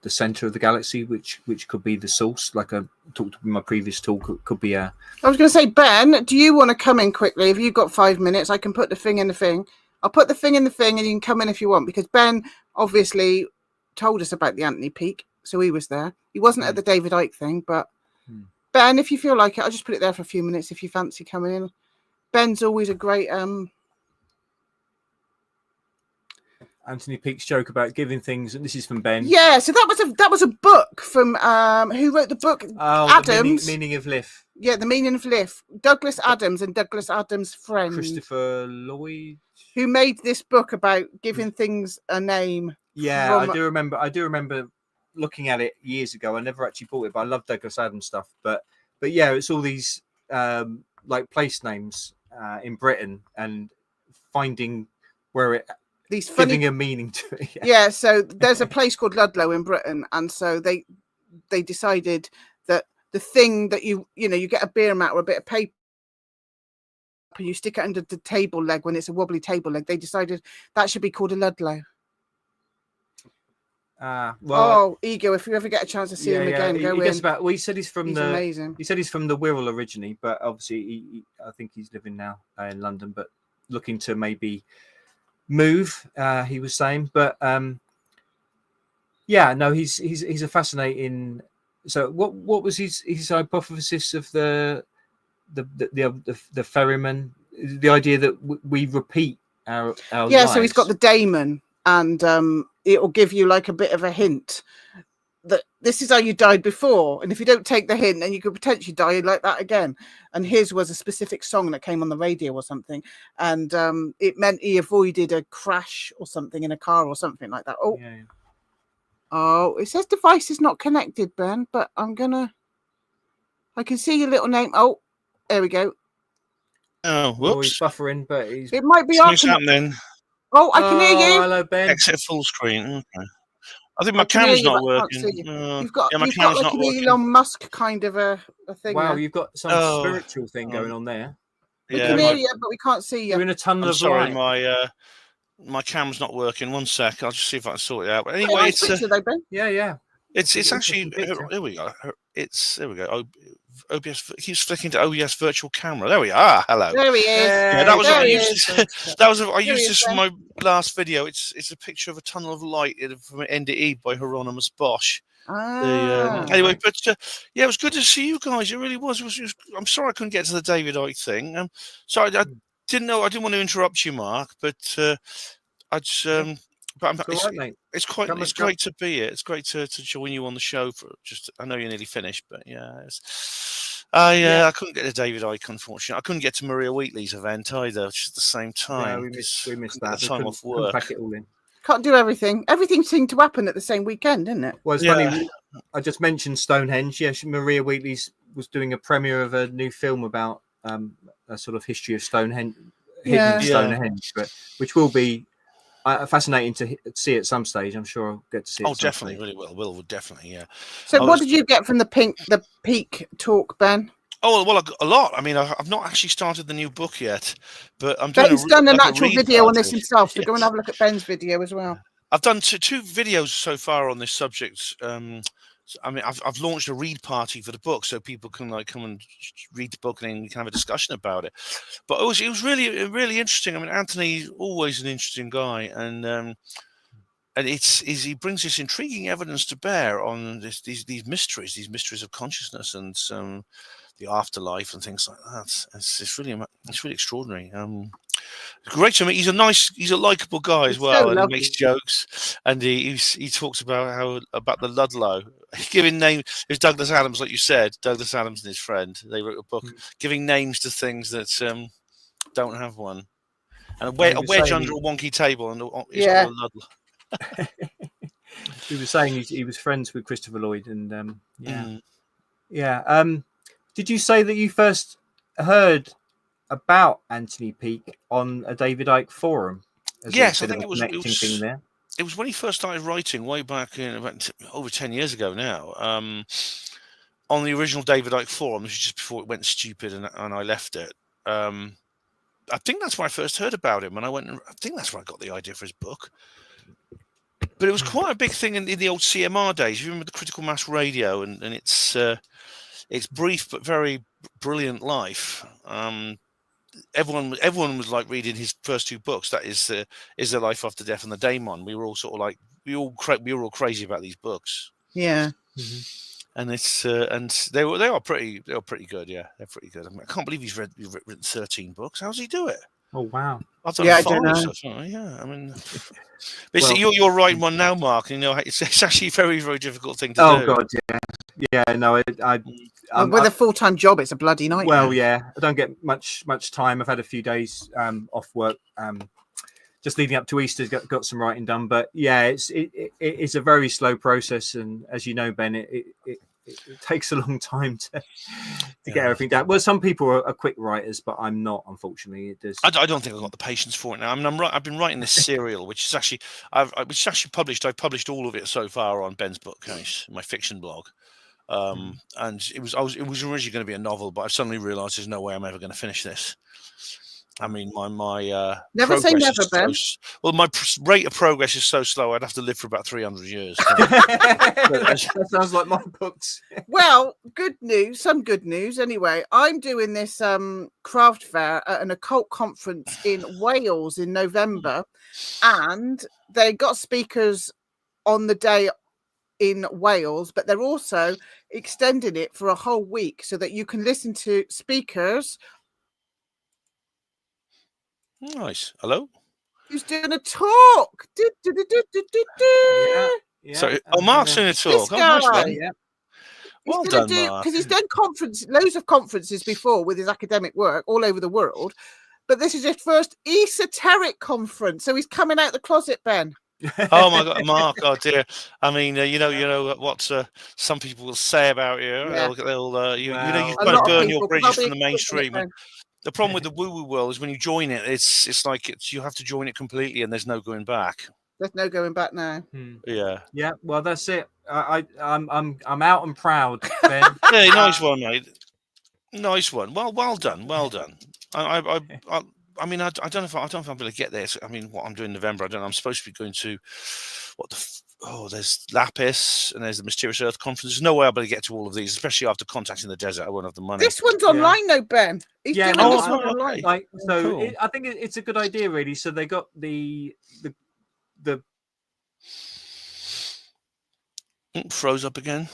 center of the galaxy, which could be the source. Like I talked in my previous talk, could be a. I was going to say, Ben, do you want to come in quickly? If you've got 5 minutes, I can put the thing in the thing. I'll put the thing in the thing, and you can come in if you want, because Ben obviously told us about the Anthony Peake, so he was there. He wasn't at the David Icke thing, but Ben, if you feel like it, I'll just put it there for a few minutes if you fancy coming in. Ben's always a great Anthony Peake's joke about giving things, and this is from Ben. Yeah, so that was a book from who wrote the book? Adams. The meaning of life. Yeah, The Meaning of Life. Douglas Adams and Douglas Adams' friend. Christopher Lloyd. Who made this book about giving things a name. Yeah, I do remember looking at it years ago. I never actually bought it, but I love Douglas Adams stuff. But yeah, it's all these like place names in Britain, and finding where it giving a meaning to it. Yeah, so there's a place called Ludlow in Britain, and so they decided that the thing that you get a beer mat or a bit of paper, you stick it under the table leg when it's a wobbly table leg. They decided that should be called a Ludlow. Ego! If you ever get a chance to see him again, go in. He said he's from amazing. He said he's from the Wirral originally, but obviously I think he's living now in London, but looking to maybe move. He was saying, but he's a fascinating. So what was his hypothesis of the ferryman? The idea that we repeat our lives. So he's got the daemon, and it will give you like a bit of a hint that this is how you died before, and if you don't take the hint, then you could potentially die like that again. And his was a specific song that came on the radio or something, and it meant he avoided a crash or something in a car or something like that. It says device is not connected, Ben, but I can see your little name. Oh, there we go. Oh, Oh, he's whoops. buffering, but he's. It might be Something's our. happening. Oh, I can hear you. Hello, Ben. Exit full screen. Okay. I think my I can hear camera's you, not but I can't working. see you. Yeah, You've got my camera's like not an working. Elon Musk kind of a thing. Wow, there. you've got some spiritual thing going on there. We can hear you, but we can't see You're you. in a tunnel I'm of sorry, light. my camera's not working. 1 sec. I'll just see if I can sort it out. But Quite a anyway, nice picture, though, Ben. Yeah. It's actually picture. there we go. There we go. OBS keeps flicking to OBS virtual camera. There we are. Hello. There he is. Yeah, that was there what I he used. is. I used this for my last video. It's a picture of a tunnel of light from NDE by Hieronymus Bosch. Anyway, but yeah, it was good to see you guys. It really was. I'm sorry I couldn't get to the David Icke thing. Sorry, I didn't know. I didn't want to interrupt you, Mark, but it's great to be here. It's great to join you on the show. I know you're nearly finished, but yeah, I couldn't get to David Icke, unfortunately. I couldn't get to Maria Wheatley's event either, which is at the same time. Yeah, we missed that. The time off work. Pack it all in. Can't do everything. Everything seemed to happen at the same weekend, didn't it? Well, it's funny. I just mentioned Stonehenge. Yes, Maria Wheatley's was doing a premiere of a new film about a sort of history of Stonehenge, hidden Stonehenge, but which will be fascinating to see at some stage. I'm sure I'll get to see it. Oh, definitely, really will definitely, yeah. So, what did you get from the Peake talk, Ben? Oh well, a lot. I mean, I've not actually started the new book yet, but I'm doing. Ben's done an actual video on this himself, so go and have a look at Ben's video as well. I've done two videos so far on this subject. I mean, I've launched a read party for the book, so people can come and read the book, and then we can have a discussion about it. But it was really interesting. I mean, Anthony's always an interesting guy, and he brings this intriguing evidence to bear on these mysteries of consciousness and the afterlife and things like that. It's really extraordinary. Great to meet. He's a likable guy as well, and he makes jokes, and he talks about the Ludlow giving name. It was Douglas Adams, like you said. Douglas Adams and his friend, they wrote a book giving names to things that don't have one, and a wedge under a wonky table, and it's got a Ludlow. He was saying he was friends with Christopher Lloyd, and did you say that you first heard about Anthony Peake on a David Icke forum? Yes, I think it was when he first started writing way back in about over 10 years ago now, on the original David Icke forum, which was just before it went stupid and I left it. I think that's when I first heard about him, and I think that's where I got the idea for his book. But it was quite a big thing in the old CMR days. You remember the Critical Mass Radio and its brief but very brilliant life. Everyone was like reading his first two books. That is the Life After Death and the Daemon. We were all sort of like we were all crazy about these books. Yeah. And and they are pretty good. Yeah, they're pretty good. I mean, I can't believe he's written 13 books. How's he do it? Oh wow! I've done I don't know. Yeah, I mean, basically, you're writing one now, Mark. And, it's actually a very, very difficult thing to do. Oh God, yeah. No, with a full-time job, it's a bloody nightmare. Well, yeah, I don't get much time. I've had a few days off work, just leading up to Easter. Got some writing done, but yeah, it's a very slow process, and as you know, Ben, it takes a long time to get everything down. Well, some people are quick writers, but I'm not, unfortunately. It does. I don't think I've got the patience for it now. I mean, I've been writing this serial, which is actually published. I've published all of it so far on Ben's Bookcase, my fiction blog. And it was originally going to be a novel, but I've suddenly realised there's no way I'm ever going to finish this. I mean, my never say never, Ben. My rate of progress is so slow. I'd have to live for about 300 years. That sounds like my books. Well, some good news. Anyway, I'm doing this craft fair at an occult conference in Wales in November, and they got speakers on the day in Wales, but they're also extending it for a whole week so that you can listen to speakers. Nice. Hello? Who's doing a talk? So, Mark's doing a talk. This guy. Yeah. Well done, Mark. Because he's done loads of conferences before with his academic work all over the world, but this is his first esoteric conference. So he's coming out the closet, Ben. Oh my God, Mark! Oh dear. I mean, you know what some people will say about you. Yeah. They'll you kind of burn your bridges from the mainstream. The problem with the woo-woo world is when you join it, it's like you have to join it completely, and there's no going back. There's no going back now. Yeah. Yeah. Well, that's it. I'm out and proud, Ben. Hey, nice one, mate. Nice one. Well done. Well done. I mean, I don't know if I'm going to get there. I mean, what I'm doing in November, I don't know. I'm supposed to be going to there's Lapis and there's the Mysterious Earth Conference. There's no way I'll be able to get to all of these, especially after Contacting the Desert. I won't have the money. This one's online though, Ben. He's doing this one online. Like, so cool. I think it's a good idea, really. So they got the froze up again.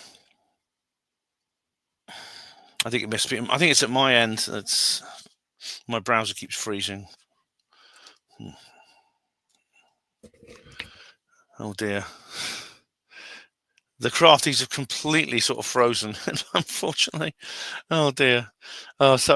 I think it must be. I think it's at my end. It's my browser keeps freezing. Oh dear. The crafties have completely sort of frozen, unfortunately. Oh dear. Oh, so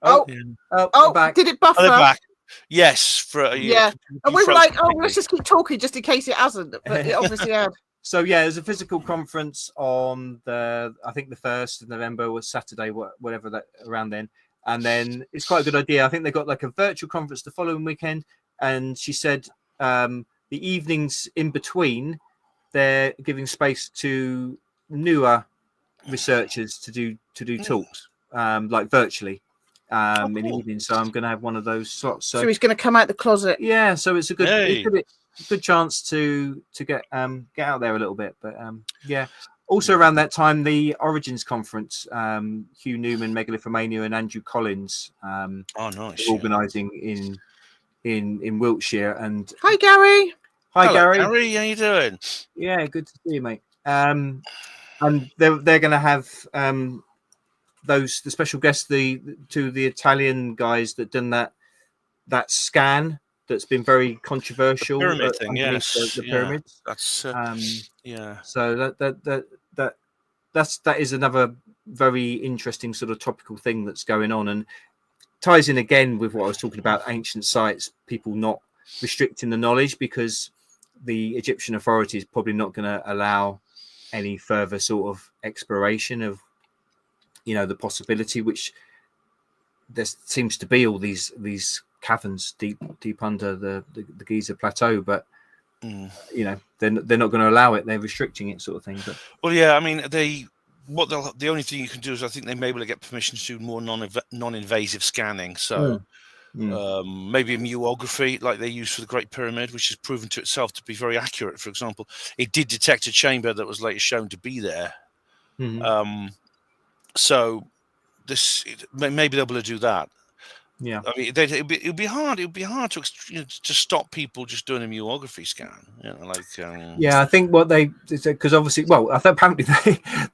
back. Did it buffer? Oh, they're back. Yes, yeah. And we were like, let's just keep talking just in case it hasn't, but it obviously had. So yeah, there's a physical conference on the 1st of November was Saturday, whatever that around then, and then it's quite a good idea. I think they got like a virtual conference the following weekend, and she said the evenings in between, they're giving space to newer researchers to do talks, like virtually, in the evening. So I'm going to have one of those slots. So he's going to come out the closet. Yeah, so it's a good chance to get out there a little bit. But yeah, also around that time, the Origins conference, Hugh Newman, Megalithomania, and Andrew Collins, organising in Wiltshire. And hi, Gary. Hello, Gary. Gary, how you doing? Yeah, good to see you, mate. And they're going to have the special guests, the Italian guys that done that scan that's been very controversial. The pyramid thing, yes, the pyramids. That's yeah. So that is another very interesting sort of topical thing that's going on, and ties in again with what I was talking about, ancient sites, people not restricting the knowledge, because the Egyptian authorities probably not going to allow any further sort of exploration of, the possibility, which there seems to be all these caverns deep under the Giza plateau, but they're not going to allow it. They're restricting it, sort of thing. But well, yeah, I mean, the only thing you can do is, I think they may be able to get permission to do more non-invasive scanning. So maybe a muography like they use for the Great Pyramid, which has proven to itself to be very accurate. For example, it did detect a chamber that was later shown to be there. So maybe they'll be able to do that. Yeah, I mean, it'd be hard. It would be hard to stop people just doing a muography scan. I think what they said, because obviously, I think apparently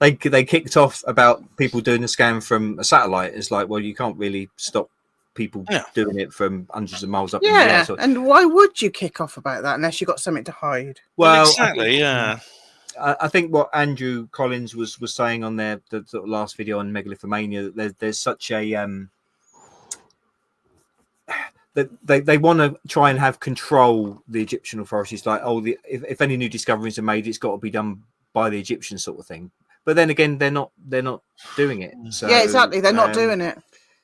they kicked off about people doing the scan from a satellite. It's like, well, you can't really stop people doing it from hundreds of miles up in the air. So, and why would you kick off about that unless you've got something to hide? Well, exactly, I think what Andrew Collins was saying on the sort of last video on Megalithomania, that there's such a that they want to try and have control, the Egyptian authorities, like, if any new discoveries are made, it's got to be done by the Egyptians, sort of thing. But then again, they're not doing it. So, yeah, exactly, they're not doing it.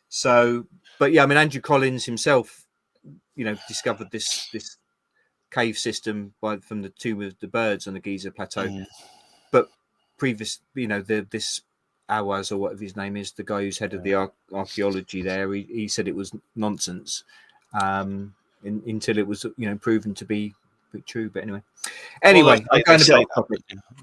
So, but yeah, I mean, Andrew Collins himself, discovered this cave system from the Tomb of the Birds on the Giza Plateau. But previous, this Awaz, or whatever his name is, the guy who's head of the archaeology there, he said it was nonsense until it was proven to be true. But anyway, I'm going to be topic.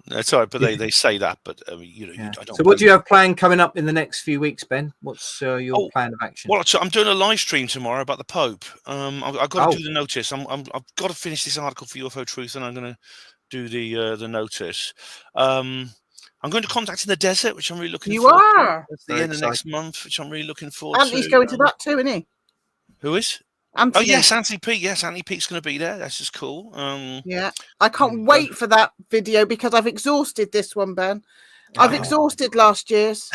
That's all right, but they say that. But I don't. So, what do you have planned coming up in the next few weeks, Ben? What's your plan of action? Well, so I'm doing a live stream tomorrow about the Pope. I've got to do the notice. I've got to finish this article for UFO Truth, and I'm going to do the notice. I'm going to Contacting the Desert, which I'm really looking forward to. You are? At the end of next month, which I'm really looking forward to. Anthony's going to that too, isn't he? Who is? Anthony. Oh, yes, Anthony Peake. Yes, Anthony Peake's going to be there. That's just cool. Yeah. I can't wait for that video because I've exhausted this one, Ben. I've exhausted last year's.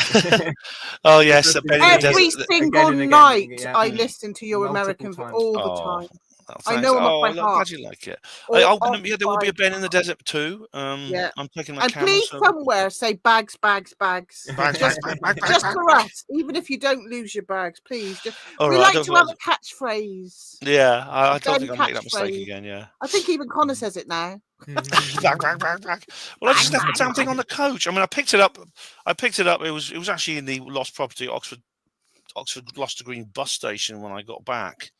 Oh, yes. Every single night I listen to your American all the time. Oh, I thanks. know 'em off Oh, by I'm heart. glad you like it. All There will be off a Ben in the by desert too. Yeah. I'm taking my And camel. please So somewhere say bags. bags, Just, bags. just for us, even if you don't lose your bags, please. All We right, I like don't. to have a catchphrase. Yeah, I don't Ben think I'll make that mistake catchphrase. again. Yeah. I think even Connor says it now. Bag. Well, I just left the damn thing on the coach. I mean, I picked it up. It was actually in the lost property Oxford Gloucester Green bus station when I got back.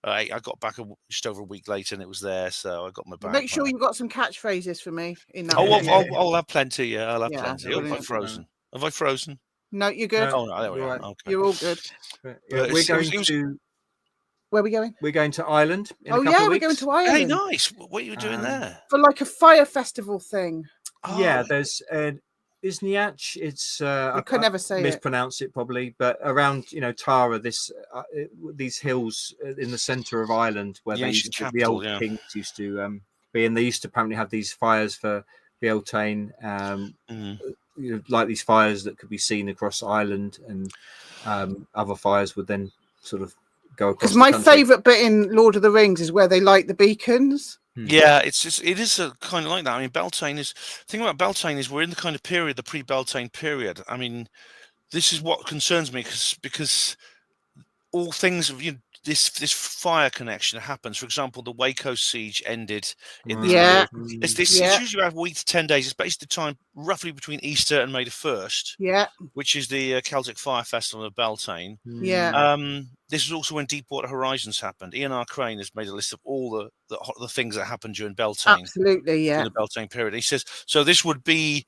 I got back just over a week later, and it was there. So I got my bag. Make sure you've got some catchphrases for me in that. Oh, video. I'll have plenty. Yeah, I'll have Yeah, plenty. Have I brilliant. frozen? Have I frozen? No, you're good. No. Oh no, there we You're are. right. Okay. You're all good. Yeah, But Where are we going? we're going to Ireland in a Oh couple yeah, of we're weeks. going to Hey, Ireland nice. What are you doing there? for like a fire festival thing. Yeah, Oh, there's Isniach. It's I could never say it. mispronounce it probably, but around Tara, these hills in the centre of Ireland where The they ancient the capital, old yeah. kings used to be, and they used to apparently have these fires for Beltane, like these fires that could be seen across Ireland, and other fires would then sort of go across. Because my favourite bit in Lord of the Rings is where they light the beacons. Yeah, it is a kind of like that. I mean, Beltane is the thing about Beltane is we're in the kind of period, the pre-Beltane period. I mean, this is what concerns me because all things of this fire connection happens. For example, the Waco siege ended in this Yeah. period. It's usually about a week to 10 days. It's basically the time roughly between Easter and May the 1st. Yeah. Which is the Celtic Fire Festival of Beltane. Yeah. This is also when Deepwater Horizons happened. Ian R. Crane has made a list of all the things that happened during Beltane. Absolutely, yeah. In the Beltane period. He says, so this would be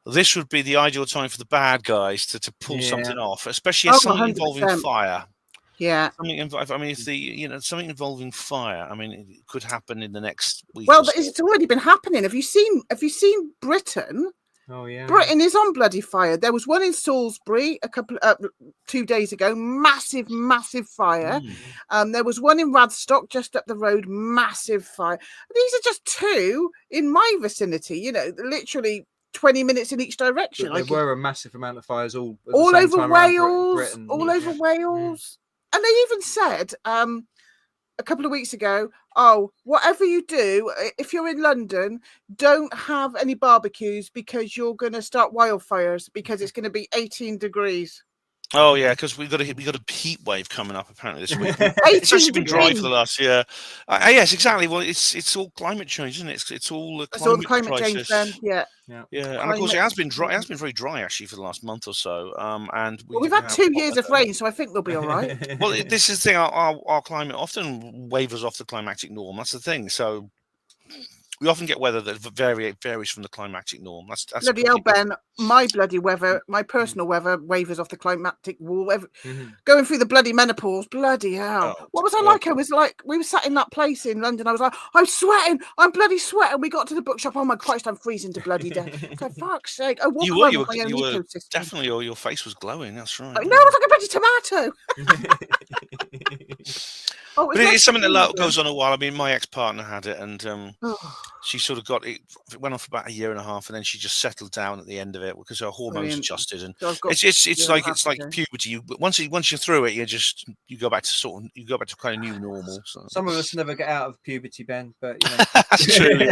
the ideal time for the bad guys to pull something off, especially as something 100%. involving fire. Yeah. Something involving fire. I mean, it could happen in the next week. Well, it's already been happening. Have you seen Britain? Oh yeah. Britain is on bloody fire. There was one in Salisbury 2 days ago, massive fire. There was one in Radstock just up the road, massive fire. These are just two in my vicinity. Literally 20 minutes in each direction. There were a massive amount of fires all over Wales, Britain. Over Wales. And they even said a couple of weeks ago, oh, whatever you do, if you're in London, don't have any barbecues because you're going to start wildfires because it's going to be 18 degrees. Oh yeah, because we got a heat wave coming up apparently this week. It's actually been dry for the last year. Yes, exactly. Well, it's all climate change, isn't it? It's all the climate change. Then, yeah. And of course it has been dry. It has been very dry actually for the last month or so. And we've had 2 years of rain, so I think we'll be all right. Well, this is the thing. Our climate often wavers off the climatic norm. That's the thing. So we often get weather that varies from the climatic norm. That's bloody hell, Ben. My bloody weather, my personal weather wavers off the climatic wall. Going through the bloody menopause, bloody hell. What was I like? I was like, we were sat in that place in London. I was like, I'm sweating. I'm bloody sweating. We got to the bookshop. Oh my Christ, I'm freezing to bloody death. For fuck's sake. I walk around with my own ecosystem. Definitely, your face was glowing. That's right. No, it was like a bloody tomato. But it's something that goes on a while. I mean, my ex-partner had it, and she sort of got it. It went on for about a year and a half, and then she just settled down at the end of it because her hormones adjusted. And it's like puberty. Once you're through it, you go back to kind of new normal. So. Some of us never get out of puberty, Ben, but that's true.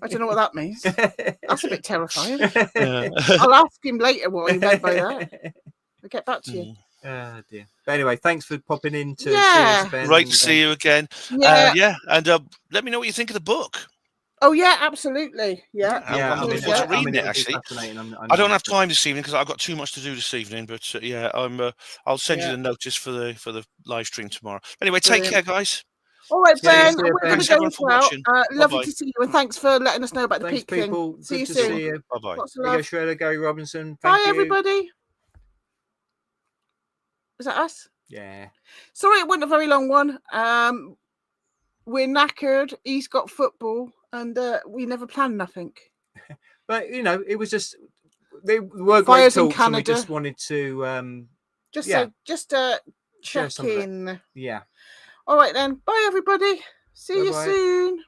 I don't know what that means. That's a bit terrifying. Yeah. I'll ask him later what he meant by that. I'll get back to you. Oh dear. But anyway, thanks for popping in to see us, Ben. Great to see you again. And let me know what you think of the book. Oh yeah, absolutely. Yeah. I'm looking forward to reading it. Actually, I don't have time this evening because I've got too much to do this evening. But I'll send you the notice for the live stream tomorrow. Anyway, take care, guys. All right, Ben. We're going to go as well. Lovely Bye-bye. to see you, and thanks for letting us know about the Peake thing. See you soon. Bye bye. Go Shredder, Gary Robinson. Bye, everybody. Was that us? Yeah. Sorry, it wasn't a very long one. We're knackered. He's got football, and we never planned nothing. But it was just they were fires great in talks, Canada. and we just wanted to just check in. Yeah. All right then. Bye, everybody. See you soon.